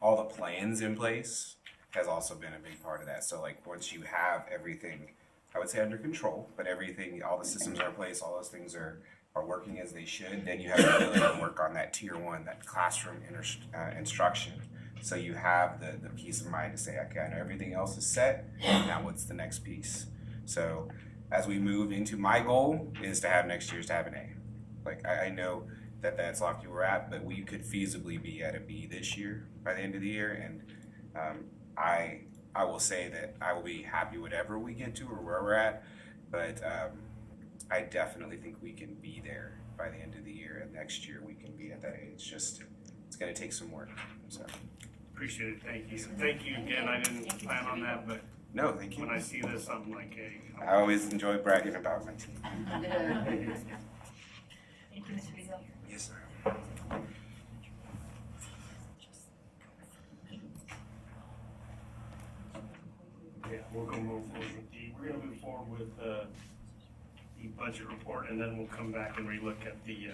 all the plans in place has also been a big part of that. So like once you have everything, I would say under control, but everything, all the systems are in place, all those things are working as they should, then you have the ability to work on that tier 1, that classroom instruction. So you have the peace of mind to say, okay, I know everything else is set, now what's the next piece? So as we move into, my goal is to have next year's to have an A. Like I know that's lofty we're at, but we could feasibly be at a B this year by the end of the year. And I will say that I will be happy whatever we get to or where we're at, but I definitely think we can be there by the end of the year, and next year we can be at that A. It's going to take some work. So. Appreciate it, thank you. Thank you again, I didn't plan on that, but no, thank you. When I see this, I'm like, hey. I always enjoy bragging about my team. Thank you, Mr. Weasel. Yes, sir. Yeah, we're gonna move forward with the budget report, and then we'll come back and relook at the,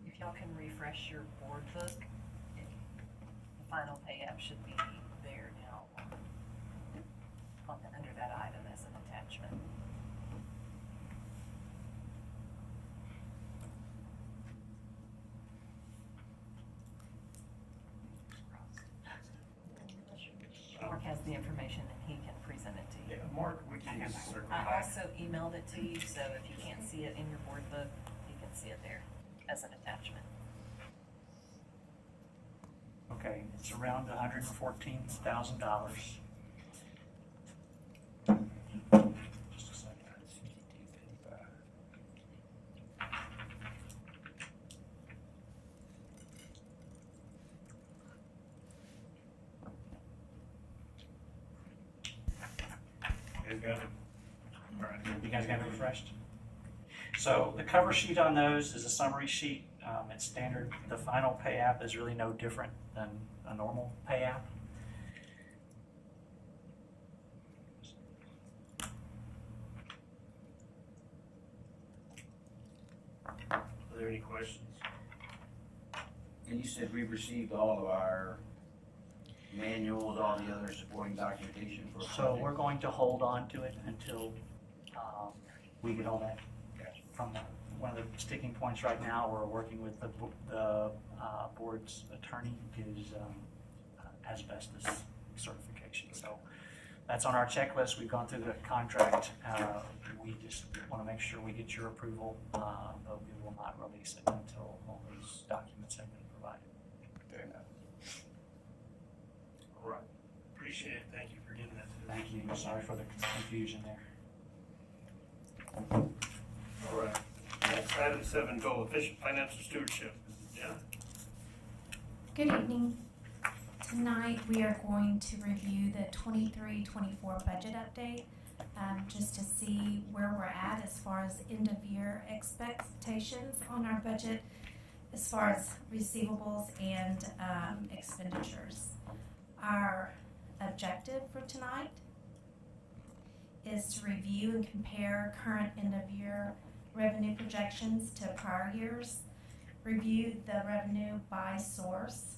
If y'all can refresh your board book, the final pay app should be there now under that item as an attachment. Mark has the information and he can present it to you. yeah, Mark, we can use a certain. I also emailed it to you, so if you can't see it in your board book, you can see it there as an attachment. Okay, it's around $114,000. Just a second. You got it. All right. You guys got it refreshed? So the cover sheet on those is a summary sheet. It's standard. The final pay app is really no different than a normal pay app. Are there any questions? And you said we've received all of our manuals, all the other supporting documentation for. So we're going to hold on to it until we get all that from one of the sticking points right now. We're working with the board's attorney, is asbestos certification. So that's on our checklist. We've gone through the contract. We just want to make sure we get your approval, but we will not release it until all those documents have been provided. All right, appreciate it, thank you for getting that to us. Thank you. Sorry for the confusion there. All right, next item 7, goal efficient financial stewardship. Yeah. Good evening. Tonight, we are going to review the 23-24 budget update, just to see where we're at as far as end-of-year expectations on our budget, as far as receivables and expenditures. Our objective for tonight is to review and compare current end-of-year revenue projections to prior years, review the revenue by source,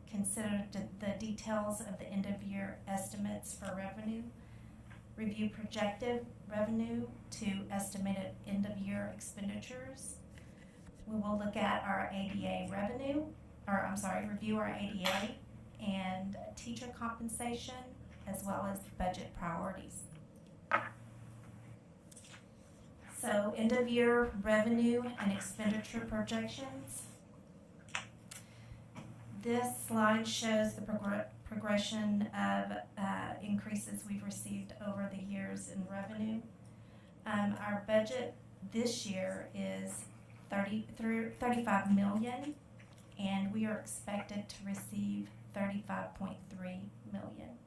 consider the details of the end-of-year estimates for revenue, review projected revenue to estimated end-of-year expenditures. We will look at our ADA review our ADA and teacher compensation, as well as budget priorities. So end-of-year revenue and expenditure projections. This slide shows the progression of increases we've received over the years in revenue. Our budget this year is $35 million, and we are expected to receive $35.3 million.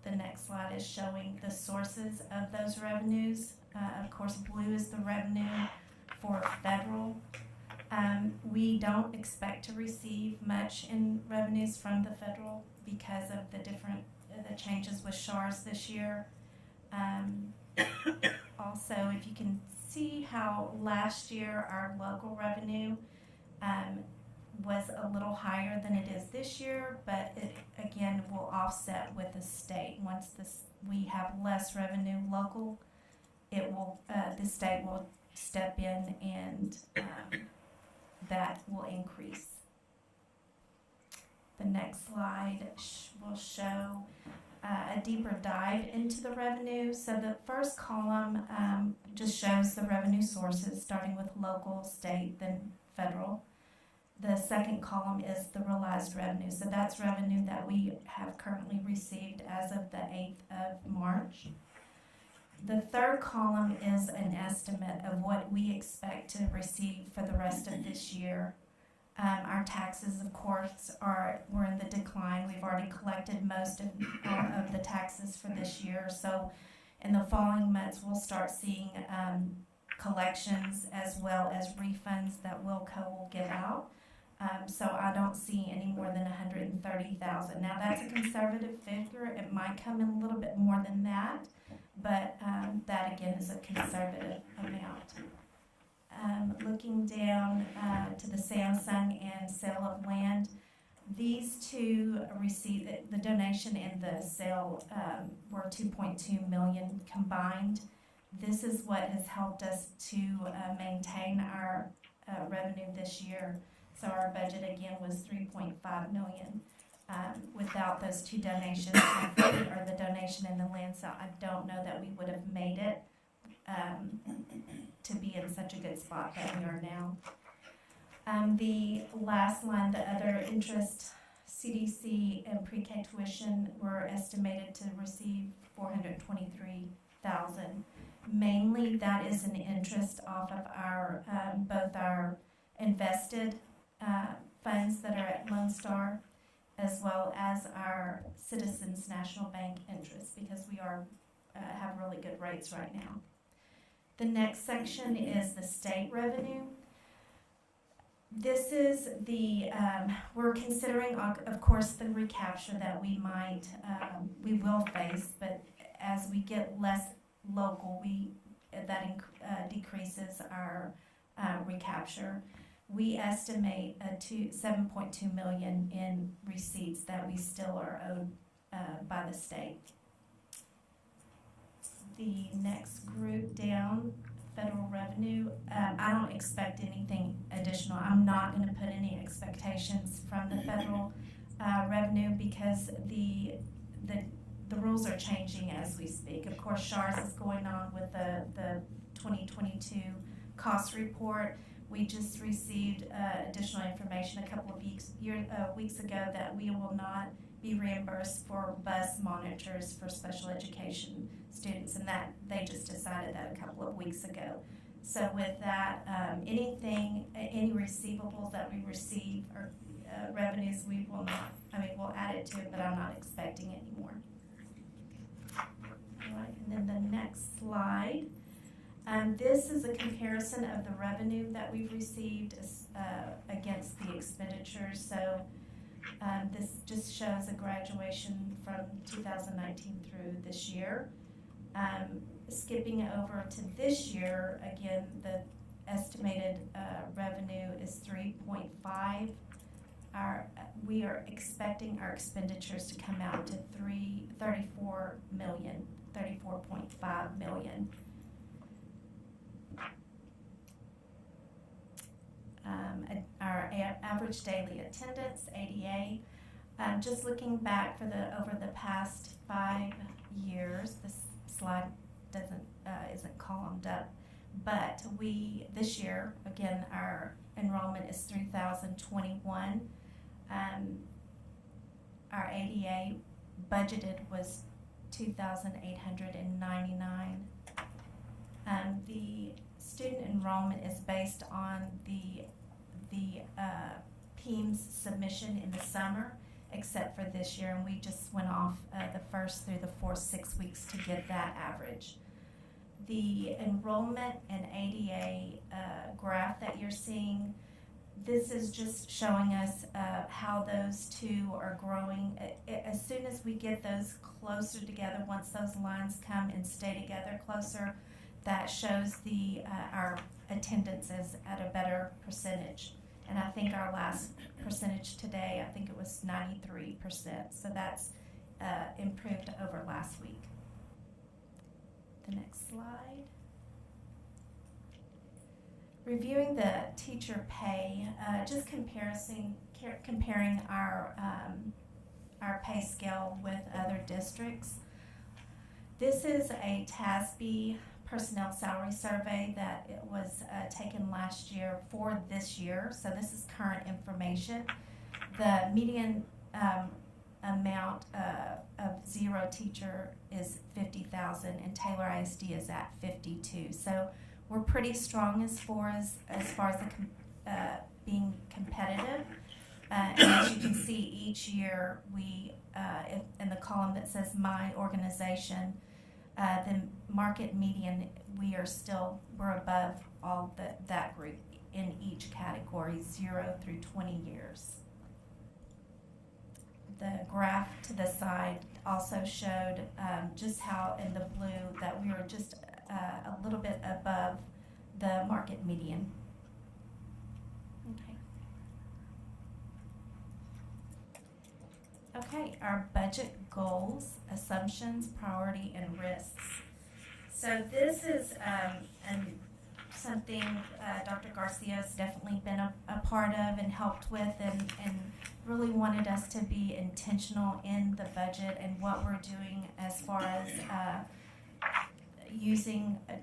The next slide is showing the sources of those revenues. Of course, blue is the revenue for federal. We don't expect to receive much in revenues from the federal because of the changes with SHARS this year. Also, if you can see how last year our local revenue was a little higher than it is this year, but it again will offset with the state. Once we have less revenue local, it will the state will step in and that will increase. The next slide will show a deeper dive into the revenue. So the first column just shows the revenue sources, starting with local, state, then federal. The second column is the realized revenue. So that's revenue that we have currently received as of the 8th of March. The third column is an estimate of what we expect to receive for the rest of this year. Our taxes, of course, we're in the decline. We've already collected most of the taxes for this year. So in the following months, we'll start seeing collections as well as refunds that Wilco will give out. So I don't see any more than $130,000. Now that's a conservative figure. It might come in a little bit more than that, but that again is a conservative amount. Looking down to the Samsung and sale of land, these two received the donation and the sale were $2.2 million combined. This is what has helped us to maintain our revenue this year. So our budget again was $3.5 million. Without those two donations, or the donation and the land sale, I don't know that we would have made it to be in such a good spot that we are now. The last line, the other interest, CDC and pre-K tuition were estimated to receive $423,000. Mainly that is an interest off of our both our invested funds that are at Lone Star, as well as our Citizens National Bank interest, because we are have really good rates right now. The next section is the state revenue. This is the we're considering, of course, the recapture that we will face, but as we get less local, that decreases our recapture. We estimate $7.2 million in receipts that we still are owed by the state. The next group down, federal revenue, I don't expect anything additional. I'm not going to put any expectations from the federal revenue because the rules are changing as we speak. Of course, SHARS is going on with the 2022 cost report. We just received additional information a couple of weeks ago that we will not be reimbursed for bus monitors for special education students, and that they just decided that a couple of weeks ago. So with that, any receivables that we receive or revenues, we will not, we'll add it to it, but I'm not expecting any more. All right, and then the next slide. This is a comparison of the revenue that we've received against the expenditures. So this just shows a graduation from 2019 through this year. Skipping over to this year, again, the estimated revenue is 3.5. We are expecting our expenditures to come out to 34.5 million. Our average daily attendance, ADA, just looking back over the past 5 years, this slide isn't columned up, but this year, again, our enrollment is 3,021. Our ADA budgeted was 2,899. The student enrollment is based on the PEIMS submission in the summer, except for this year, and we just went off the first through the fourth 6 weeks to get that average. The enrollment and ADA graph that you're seeing, this is just showing us how those two are growing. As soon as we get those closer together, once those lines come and stay together closer, that shows our attendance is at a better percentage. And I think our last percentage today, I think it was 93%. So that's improved over last week. The next slide. Reviewing the teacher pay, just comparing our pay scale with other districts. This is a TASB personnel salary survey that it was taken last year for this year, so this is current information. The median amount of zero teacher is 50,000, and Taylor ISD is at 52. So we're pretty strong as far as being competitive. And as you can see, each year in the column that says my organization, the market median, we're above all that group in each category, 0 through 20 years. The graph to the side also showed just how in the blue that we were just a little bit above the market median. Okay, our budget goals, assumptions, priority, and risks. So this is something Dr. Garcia has definitely been a part of and helped with, and really wanted us to be intentional in the budget and what we're doing as far as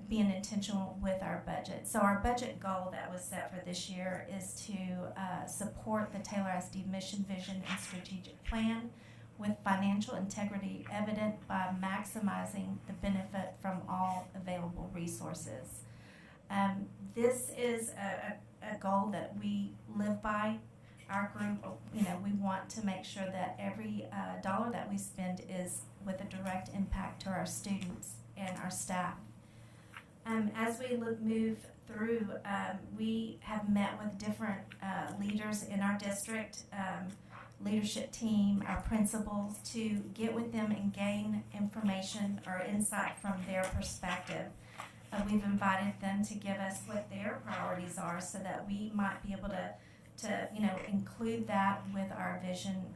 being intentional with our budget. So our budget goal that was set for this year is to support the Taylor ISD mission, vision, and strategic plan with financial integrity evident by maximizing the benefit from all available resources. This is a goal that we live by. Our group, we want to make sure that every dollar that we spend is with a direct impact to our students and our staff. As we move through, we have met with different leaders in our district, leadership team, our principals, to get with them and gain information or insight from their perspective. We've invited them to give us what their priorities are so that we might be able to include that with our vision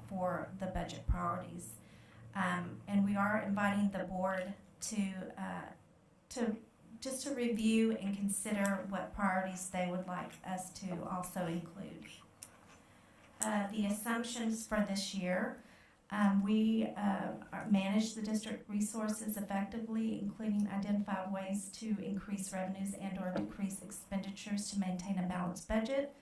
for the budget priorities. And we are inviting the board to review and consider what priorities they would like us to also include. The assumptions for this year, we manage the district resources effectively, including identify ways to increase revenues and or decrease expenditures to maintain a balanced budget,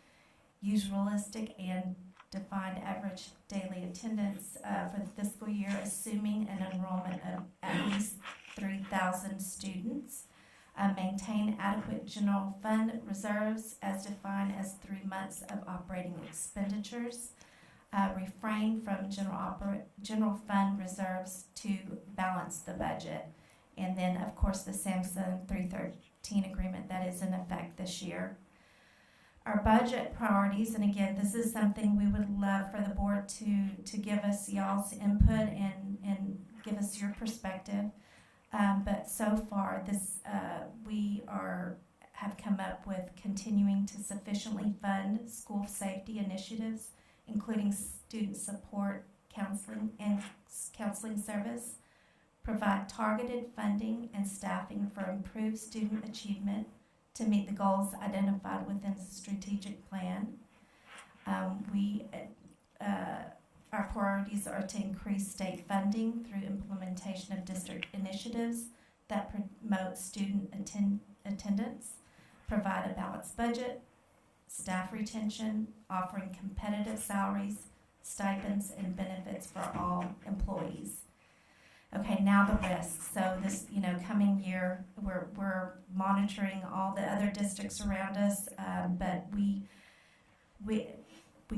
use realistic and defined average daily attendance for the fiscal year, assuming an enrollment of at least 3,000 students. Maintain adequate general fund reserves as defined as 3 months of operating expenditures. Refrain from general fund reserves to balance the budget. And then, of course, the Samsung 313 agreement that is in effect this year. Our budget priorities, and again, this is something we would love for the board to give us y'all's input and give us your perspective. But so far, we have come up with continuing to sufficiently fund school safety initiatives, including student support, counseling service, provide targeted funding and staffing for improved student achievement to meet the goals identified within the strategic plan. Our priorities are to increase state funding through implementation of district initiatives that promote student attendance, provide a balanced budget, staff retention, offering competitive salaries, stipends, and benefits for all employees. Okay, now the risks. So this, coming year, we're monitoring all the other districts around us, but we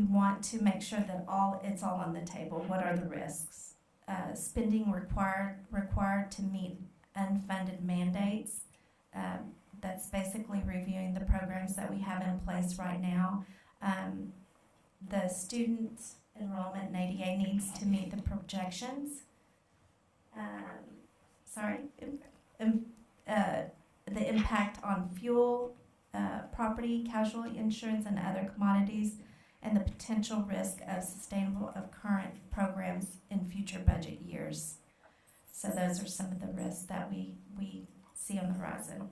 want to make sure that it's all on the table. What are the risks? Spending required to meet unfunded mandates. That's basically reviewing the programs that we have in place right now. The student enrollment in ADA needs to meet the projections. The impact on fuel, property, casualty insurance, and other commodities, and the potential risk of sustainable of current programs in future budget years. So those are some of the risks that we see on the horizon.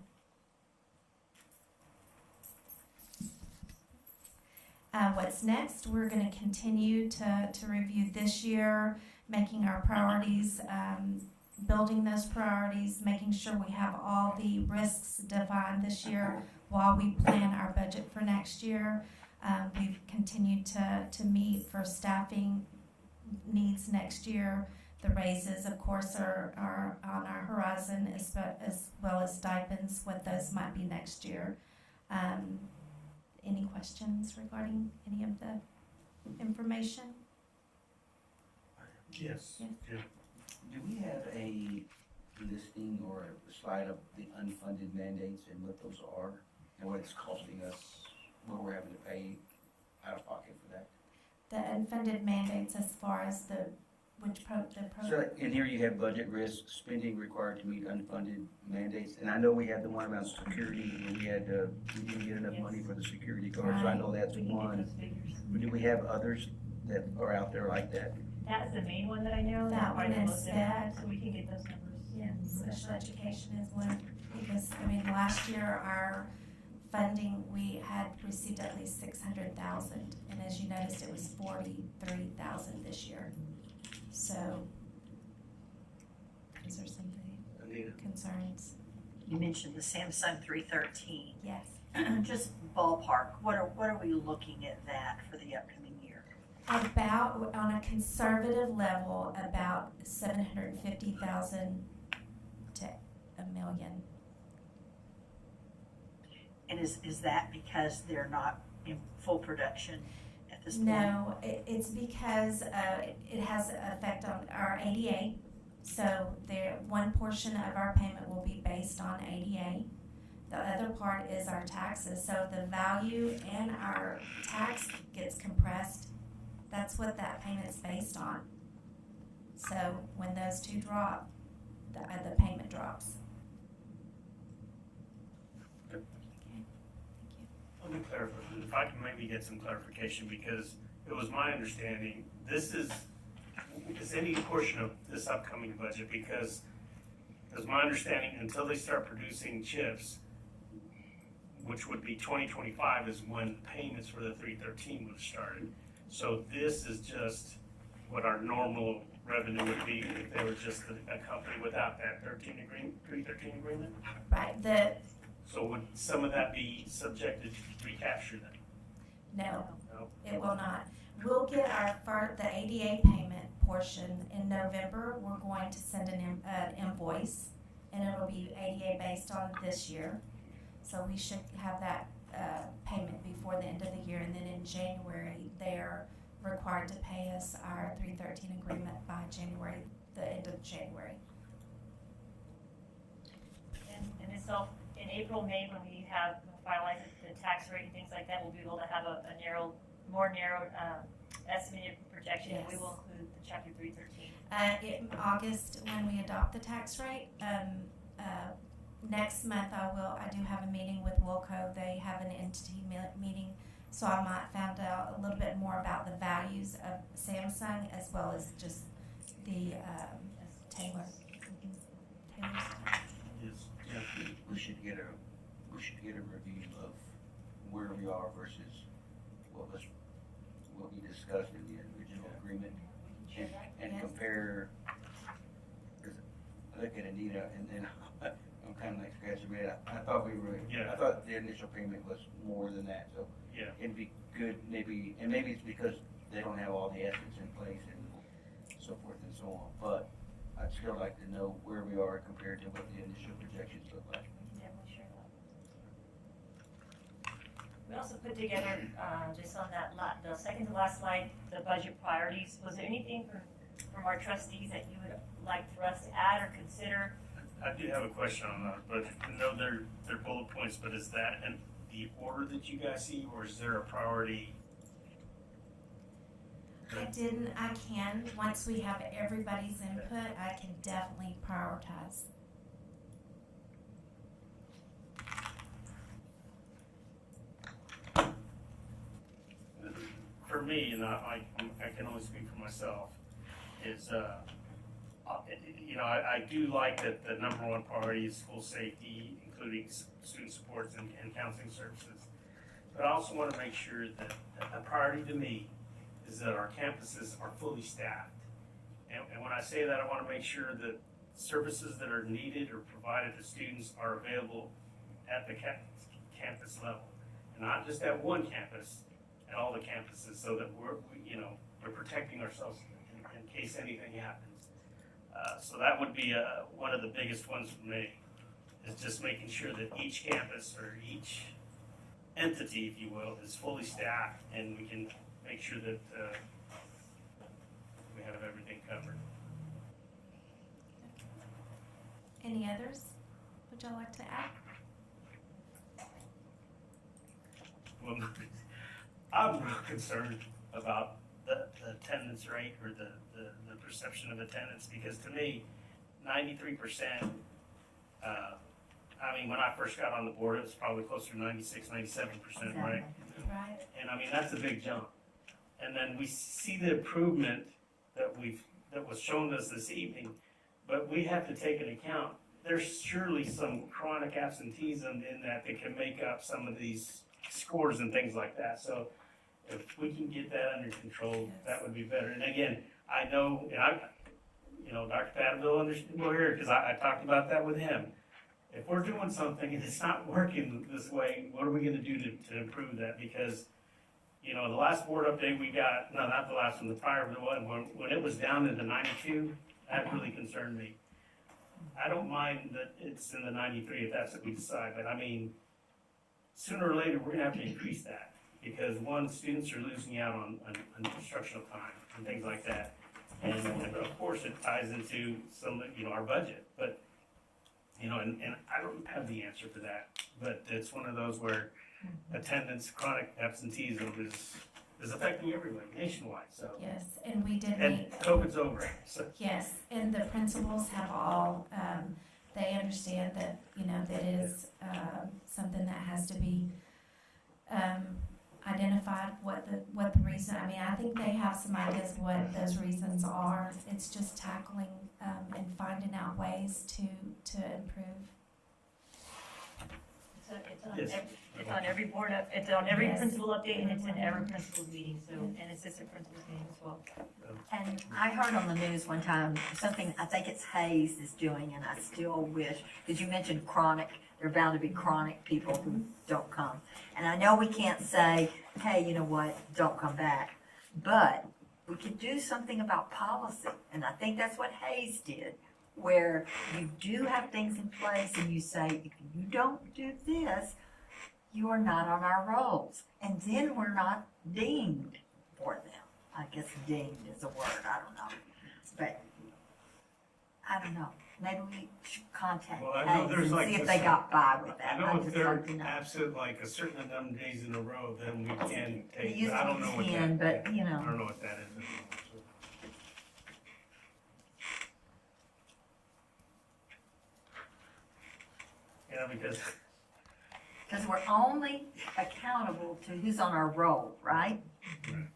What's next? We're going to continue to review this year, making our priorities, building those priorities, making sure we have all the risks defined this year while we plan our budget for next year. We've continued to meet for staffing needs next year. The raises, of course, are on our horizon, as well as stipends, what those might be next year. Any questions regarding any of the information? Yes. Yeah. Do we have a listing or a slide of the unfunded mandates and what those are and what it's costing us, what we're having to pay out of pocket for that? The unfunded mandates as far as the program? So in here you have budget risk, spending required to meet unfunded mandates, and I know we had the one around security, and we didn't get enough money for the security guard, so I know that's one. But do we have others that are out there like that? That's the main one that I know. That one is most that. so we can get those numbers. Yeah, special education is one, because, last year our funding, we had received at least 600,000, and as you noticed, it was 43,000 this year. So, is there something, concerns? You mentioned the Samsung 313. Yes. Just ballpark, what are we looking at that for the upcoming year? About, on a conservative level, about 750,000 to $1 million. And is that because they're not in full production at this point? No, it's because it has an effect on our ADA. So one portion of our payment will be based on ADA. The other part is our taxes. So the value and our tax gets compressed. That's what that payment's based on. So when those two drop, the payment drops. Let me clarify, if I can maybe get some clarification, because it was my understanding, this is any portion of this upcoming budget, because it was my understanding until they start producing chips, which would be 2025 is when payments for the 313 would have started. So this is just what our normal revenue would be if they were just a company without that 313 agreement? Right, So would some of that be subjected to recapture then? No, No? it will not. We'll get the ADA payment portion in November. We're going to send an invoice and it'll be ADA based on this year. So we should have that payment before the end of the year, and then in January, they're required to pay us our 313 agreement by January, the end of January. And it's all, in April, May, when we have finalized the tax rate and things like that, we'll be able to have a more narrow estimated projection, and we Yes. will include the chapter 313. In August, when we adopt the tax rate, next month I do have a meeting with Wilco. They have an entity meeting, so I might find out a little bit more about the values of Samsung as well as just the Taylor. Taylor's tax. Yes. We should get a review of where we are versus what we discussed in the original agreement, and Yes. compare. Cause I look at Anita and then I'm kind of like scratching my head. I thought Yeah. I thought the initial payment was more than that, so Yeah. it'd be good maybe it's because they don't have all the assets in place and so forth and so on, but I'd still like to know where we are compared to what the initial projections look like. Definitely share that. We also put together, just on that the second to last slide, the budget priorities. Was there anything from our trustees that you would like for us to add or consider? I do have a question on that, but I know they're bullet points, but is that in the order that you guys see, or is there a priority? I can, once we have everybody's input, I can definitely prioritize. For me, and I can only speak for myself, is, I do like that the number one priority is school safety, including student supports and counseling services. But I also want to make sure that a priority to me is that our campuses are fully staffed. And when I say that, I want to make sure that services that are needed or provided to students are available at the campus level. And not just at one campus, at all the campuses, so that we're protecting ourselves in case anything happens. So that would be one of the biggest ones for me, is just making sure that each campus or each entity, if you will, is fully staffed, and we can make sure that we have everything covered. Any others? Would y'all like to add? Well, I'm real concerned about the attendance rate, or the perception of attendance, because to me, 93%, when I first got on the board, it was probably closer to 96, 97%, right? Right. And that's a big jump. And then we see the improvement that was shown us this evening, but we have to take into account, there's surely some chronic absenteeism in that can make up some of these scores and things like that. So if we can get that under control, that would be better. And again, I know, Dr. Pattonville understood, we're here because I talked about that with him. If we're doing something and it's not working this way, what are we gonna do to improve that? Because, the last board update we got, no, not the last one, the prior one, when it was down into 92, that really concerned me. I don't mind that it's in the 93 if that's what we decide, but sooner or later, we're gonna have to increase that. Because students are losing out on instructional time and things like that. And of course, it ties into some, our budget, but, and I don't have the answer for that. But it's one of those where attendance, chronic absenteeism is affecting everybody nationwide, so. Yes, and we did And meet. COVID's over, so. Yes, and the principals have all, they understand that, that is something that has to be identified, what the reason, I think they have some ideas what those reasons are. It's just tackling and finding out ways to improve. It's on every board, it's on every Yes. principal update, and it's in every principal's meeting, and assistant principal's meeting as well. And I heard on the news one time, something I think it's Hayes is doing, and I still wish, because you mentioned chronic, there are bound to be chronic people who don't come. And I know we can't say, hey, you know what, don't come back. But we could do something about policy, and I think that's what Hayes did. where you do have things in place and you say, if you don't do this, you are not on our rolls. And then we're not dinged for them. I guess dinged is a word, I don't know. But, I don't know. Maybe we should contact Well, I know Hayes there's and like see if this- they got by with that. I know I'd if just they're like to know. absent like a certain number of days in a row, then we can It take, used I to don't be know what 10, that. but, you know. I don't know what that is anymore, so. Yeah, because we're only accountable to who's on our roll, right?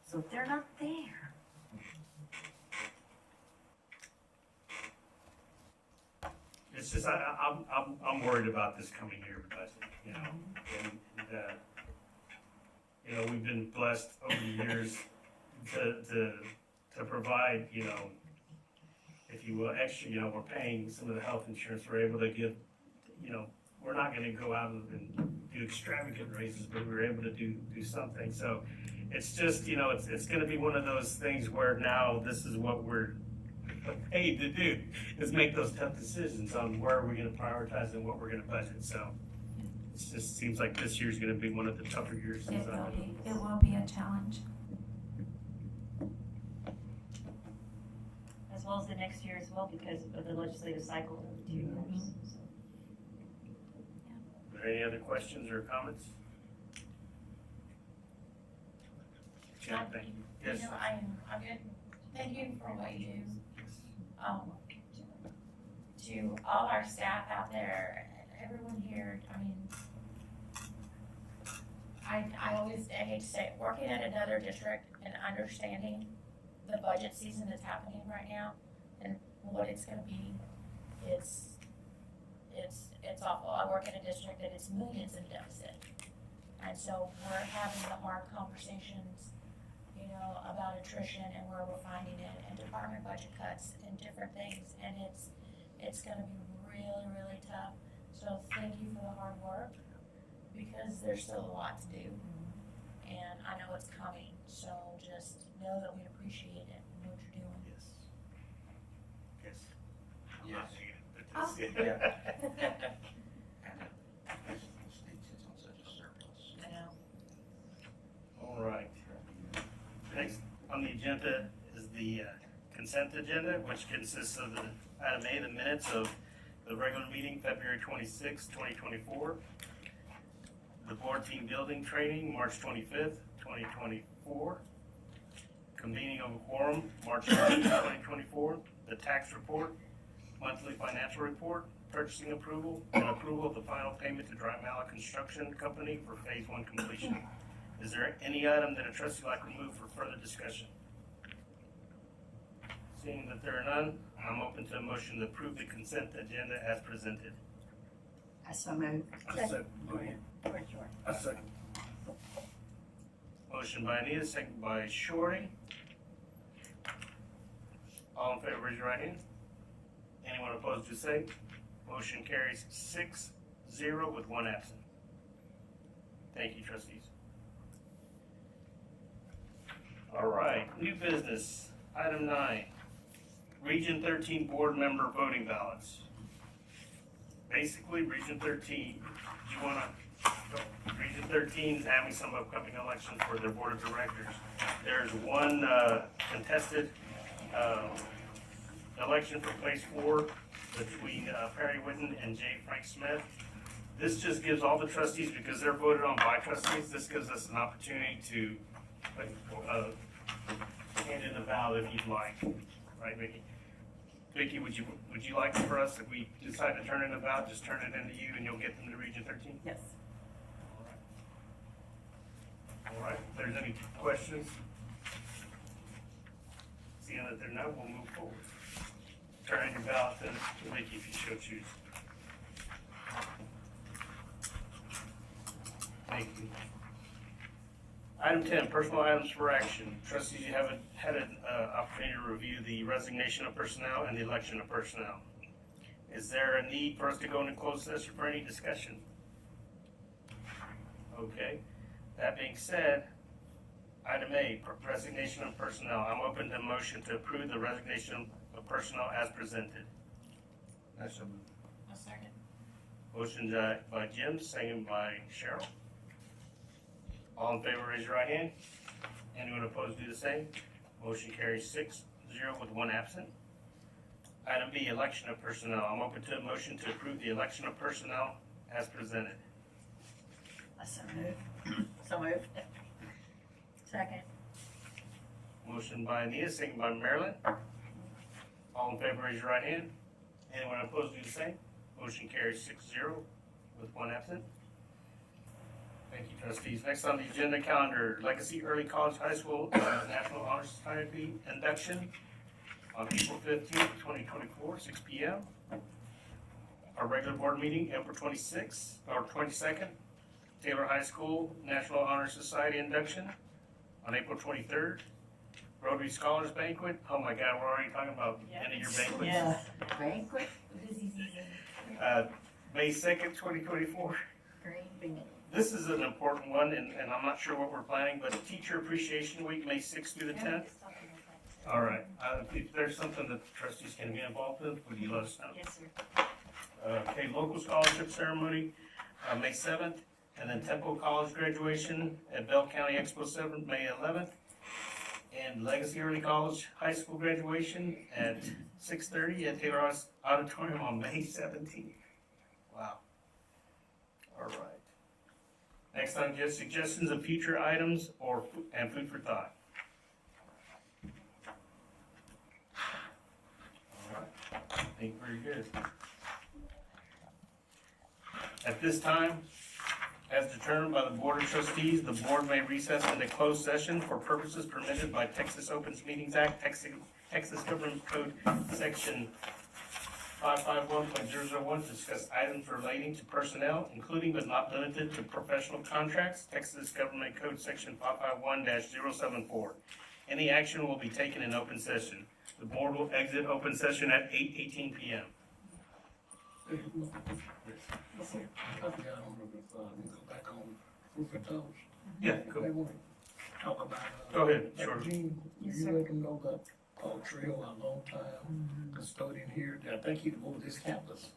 So if they're not there. it's just, I'm worried about this coming year budget, you know, and, you know, we've been blessed over the years to provide, you know, if you will, extra, you know, we're paying some of the health insurance, we're able to give, you know, we're not gonna go out and do extravagant raises, but we were able to do something, so it's just, you know, it's gonna be one of those things where now this is what we're paid to do, is make those tough decisions on where are we gonna prioritize and what we're gonna budget, so it just seems like this year's gonna be one of the tougher years since I've been. It will be a challenge. As well as the next year as well, because of the legislative cycle of the 2 years. So. Are there any other questions or comments? Jen, thank you. Yes. You know, I'm good. Thank you for what you do. To all our staff out there, everyone here, I mean, I always, I hate to say it, working at another district and understanding the budget season that's happening right now and what it's gonna be, it's awful. I work in a district that is millions in deficit. And so we're having the hard conversations, you know, about attrition and where we're finding it and department budget cuts and different things. And it's gonna be really, really tough. So thank you for the hard work because there's still a lot to do. And I know it's coming, so just know that we appreciate it and what you're doing. Yes. Yes. Yes. Oh. Yeah. I know. All right. Next on the agenda is the consent agenda, which consists of the item A, the minutes of the regular meeting, February 26, 2024. The board team building training, March 25th, 2024. Convening of a quorum, March 19th, 2024. The tax report, monthly financial report, purchasing approval, and approval of the final payment to Dry Mallet Construction Company for Phase 1 completion. Is there any item that a trustee would like to move for further discussion? Seeing that there are none, I'm open to a motion to approve the consent agenda as presented. I so move. Go ahead. I second. Motion by Anita, second by Shorty. All in favor, raise your right hand. Anyone opposed to say? Motion carries 6-0 with 1 absent. Thank you, trustees. All right, new business, item 9. Region 13 board member voting ballots. Basically, Region 13, you wanna go? Region 13 is having some upcoming elections for their board of directors. There's one contested election for place 4 between Perry Whitten and J. Frank Smith. This just gives all the trustees, because they're voted on by trustees, this gives us an opportunity to hand in the ballot if you'd like, right, Vicki? Vicki, would you like for us, if we decide to turn in the ballot, just turn it into you and you'll get them to Region 13? Yes. All right, if there's any questions, seeing that there are none, we'll move forward. Turn in your ballot to Vicki if you so choose. Thank you. Item 10, personal items for action. Trustees, you haven't had an opportunity to review the resignation of personnel and the election of personnel. Is there a need for us to go into closed session for any discussion? Okay. That being said, item A, resignation of personnel. I'm open to motion to approve the resignation of personnel as presented. That's a A second. motion by Jim, second by Cheryl. All in favor, raise your right hand. Anyone opposed, do the same. Motion carries 6-0 with one absent. Item B, election of personnel. I'm open to a motion to approve the election of personnel as presented. So moved. So moved. Second. Motion by Anita, second by Marilyn. All in favor, raise your right hand. Anyone opposed, do the same. Motion carries 6-0 with one absent. Thank you, trustees. Next on the agenda calendar, Legacy Early College High School National Honor Society induction on April 15th, 2024, 6 p.m. Our regular board meeting, April 26th or 22nd. Taylor High School National Honor Society induction on April 23rd. Rotary Scholars Banquet. Oh my God, we're already talking about end of your banquets. Yeah. Banquet. Busy season. May 2nd, 2024. Green bean. This is an important one, and I'm not sure what we're planning, but Teacher Appreciation Week, May 6th through the 10th. All right, if there's something that the trustees can be involved with, would you let us know? Yes, sir. Okay, local scholarship ceremony, May 7th, and then Temple College graduation at Bell County Expo 7, May 11th, and Legacy Early College High School graduation at 6:30 at Taylor Auditorium on May 17th. Wow. All right. Next on, just suggestions of future items and food for thought. All right, I think very good. At this time, as determined by the Board of Trustees, the board may recess into closed session for purposes permitted by Texas Opens Meetings Act, Texas Government Code, Section 551.001, to discuss items relating to personnel, including but not limited to professional contracts, Texas Government Code Section 551-074. Any action will be taken in open session. The board will exit open session at 8:18 p.m. Yeah, go. Talk about. Go ahead, sure. Gene, you let them know that Paul Trail, our longtime custodian here, I think he moved his campus.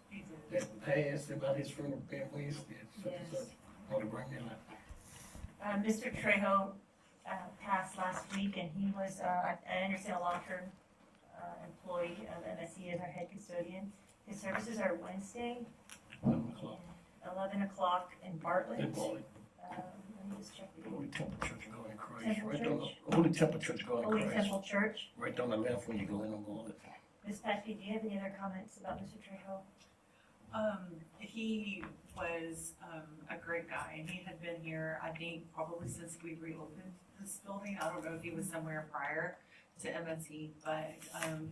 That passed about his friend Ben Winston. So I want to bring that up. Mr. Trejo passed last week, and he was, I understand, a long-term employee of MSC as our head custodian. His services are Wednesday, 11 o'clock in Bartlett. In Bartlett. Let me just check the Holy Temple Church going in Christ. Temple Right down Church? the Holy Temple Church going Holy in Christ. Temple Church. Right down the left when you go in on Bartlett. Ms. Patsy, do you have any other comments about Mr. Trejo? He was a great guy, and he had been here, I think, probably since we reopened this building. I don't know if he was somewhere prior to MSC, but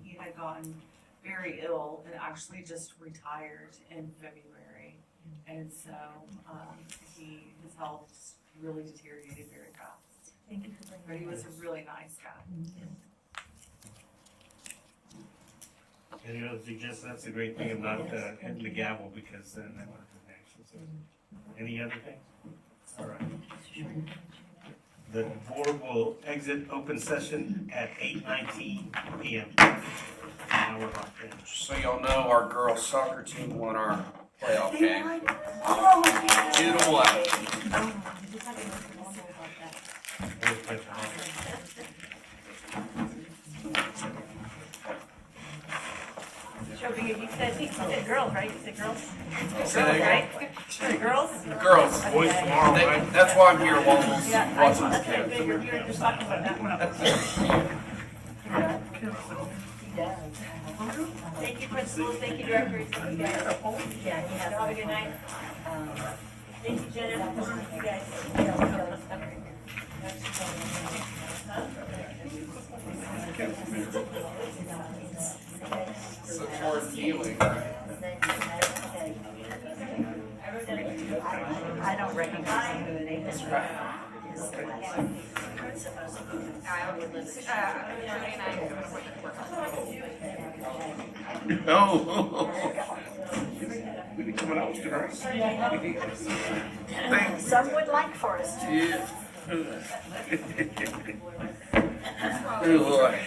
he had gotten very ill and actually just retired in February. And so his health just really deteriorated very fast. Thank you for bringing But he that was up. a really nice guy. Any other suggestions? That's the great thing about hitting the gavel, because then that would have been action. So, any other things? All right. The board will exit open session at 8:19 p.m. Now we're locked in. So y'all know our girls soccer team won our playoff game. 2-1. Shelby, you said girls, right? You said girls? Say that again? Right? Girls? Girls. Boys tomorrow, right? That's why I'm here while we're Yeah, watching this okay, game. good, you're just talking about that one. Thank you, principals, thank you, directors, thank you guys. Yeah, have a good night. Thank you, Jenna, thank you guys. Support healing. I don't recognize who it is. Oh. We be coming out tonight. Some would like for us to. Yeah. Oh, boy.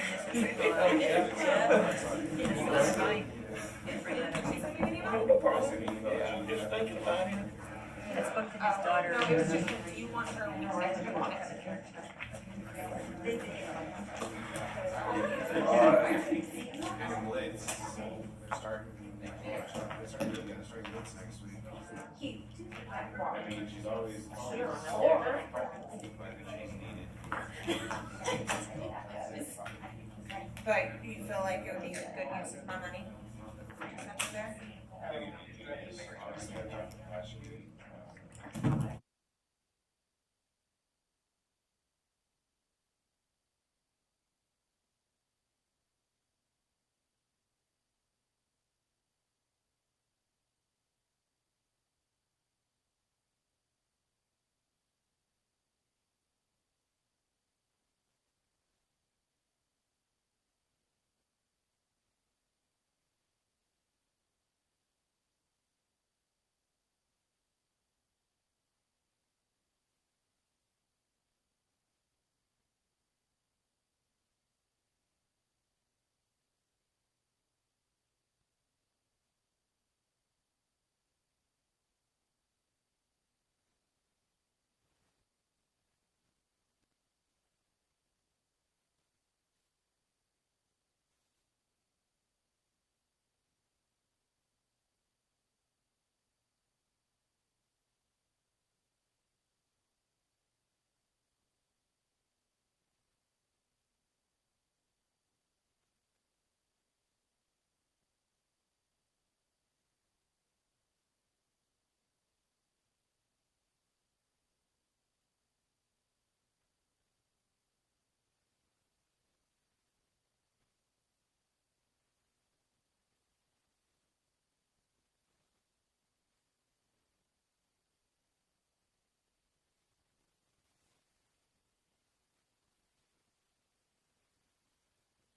problem. Yeah, I'm just thinking about it. I spoke to his daughter. No, it was just, do you want her? I mean, she's always But you feel like it would be a good use of my money? There?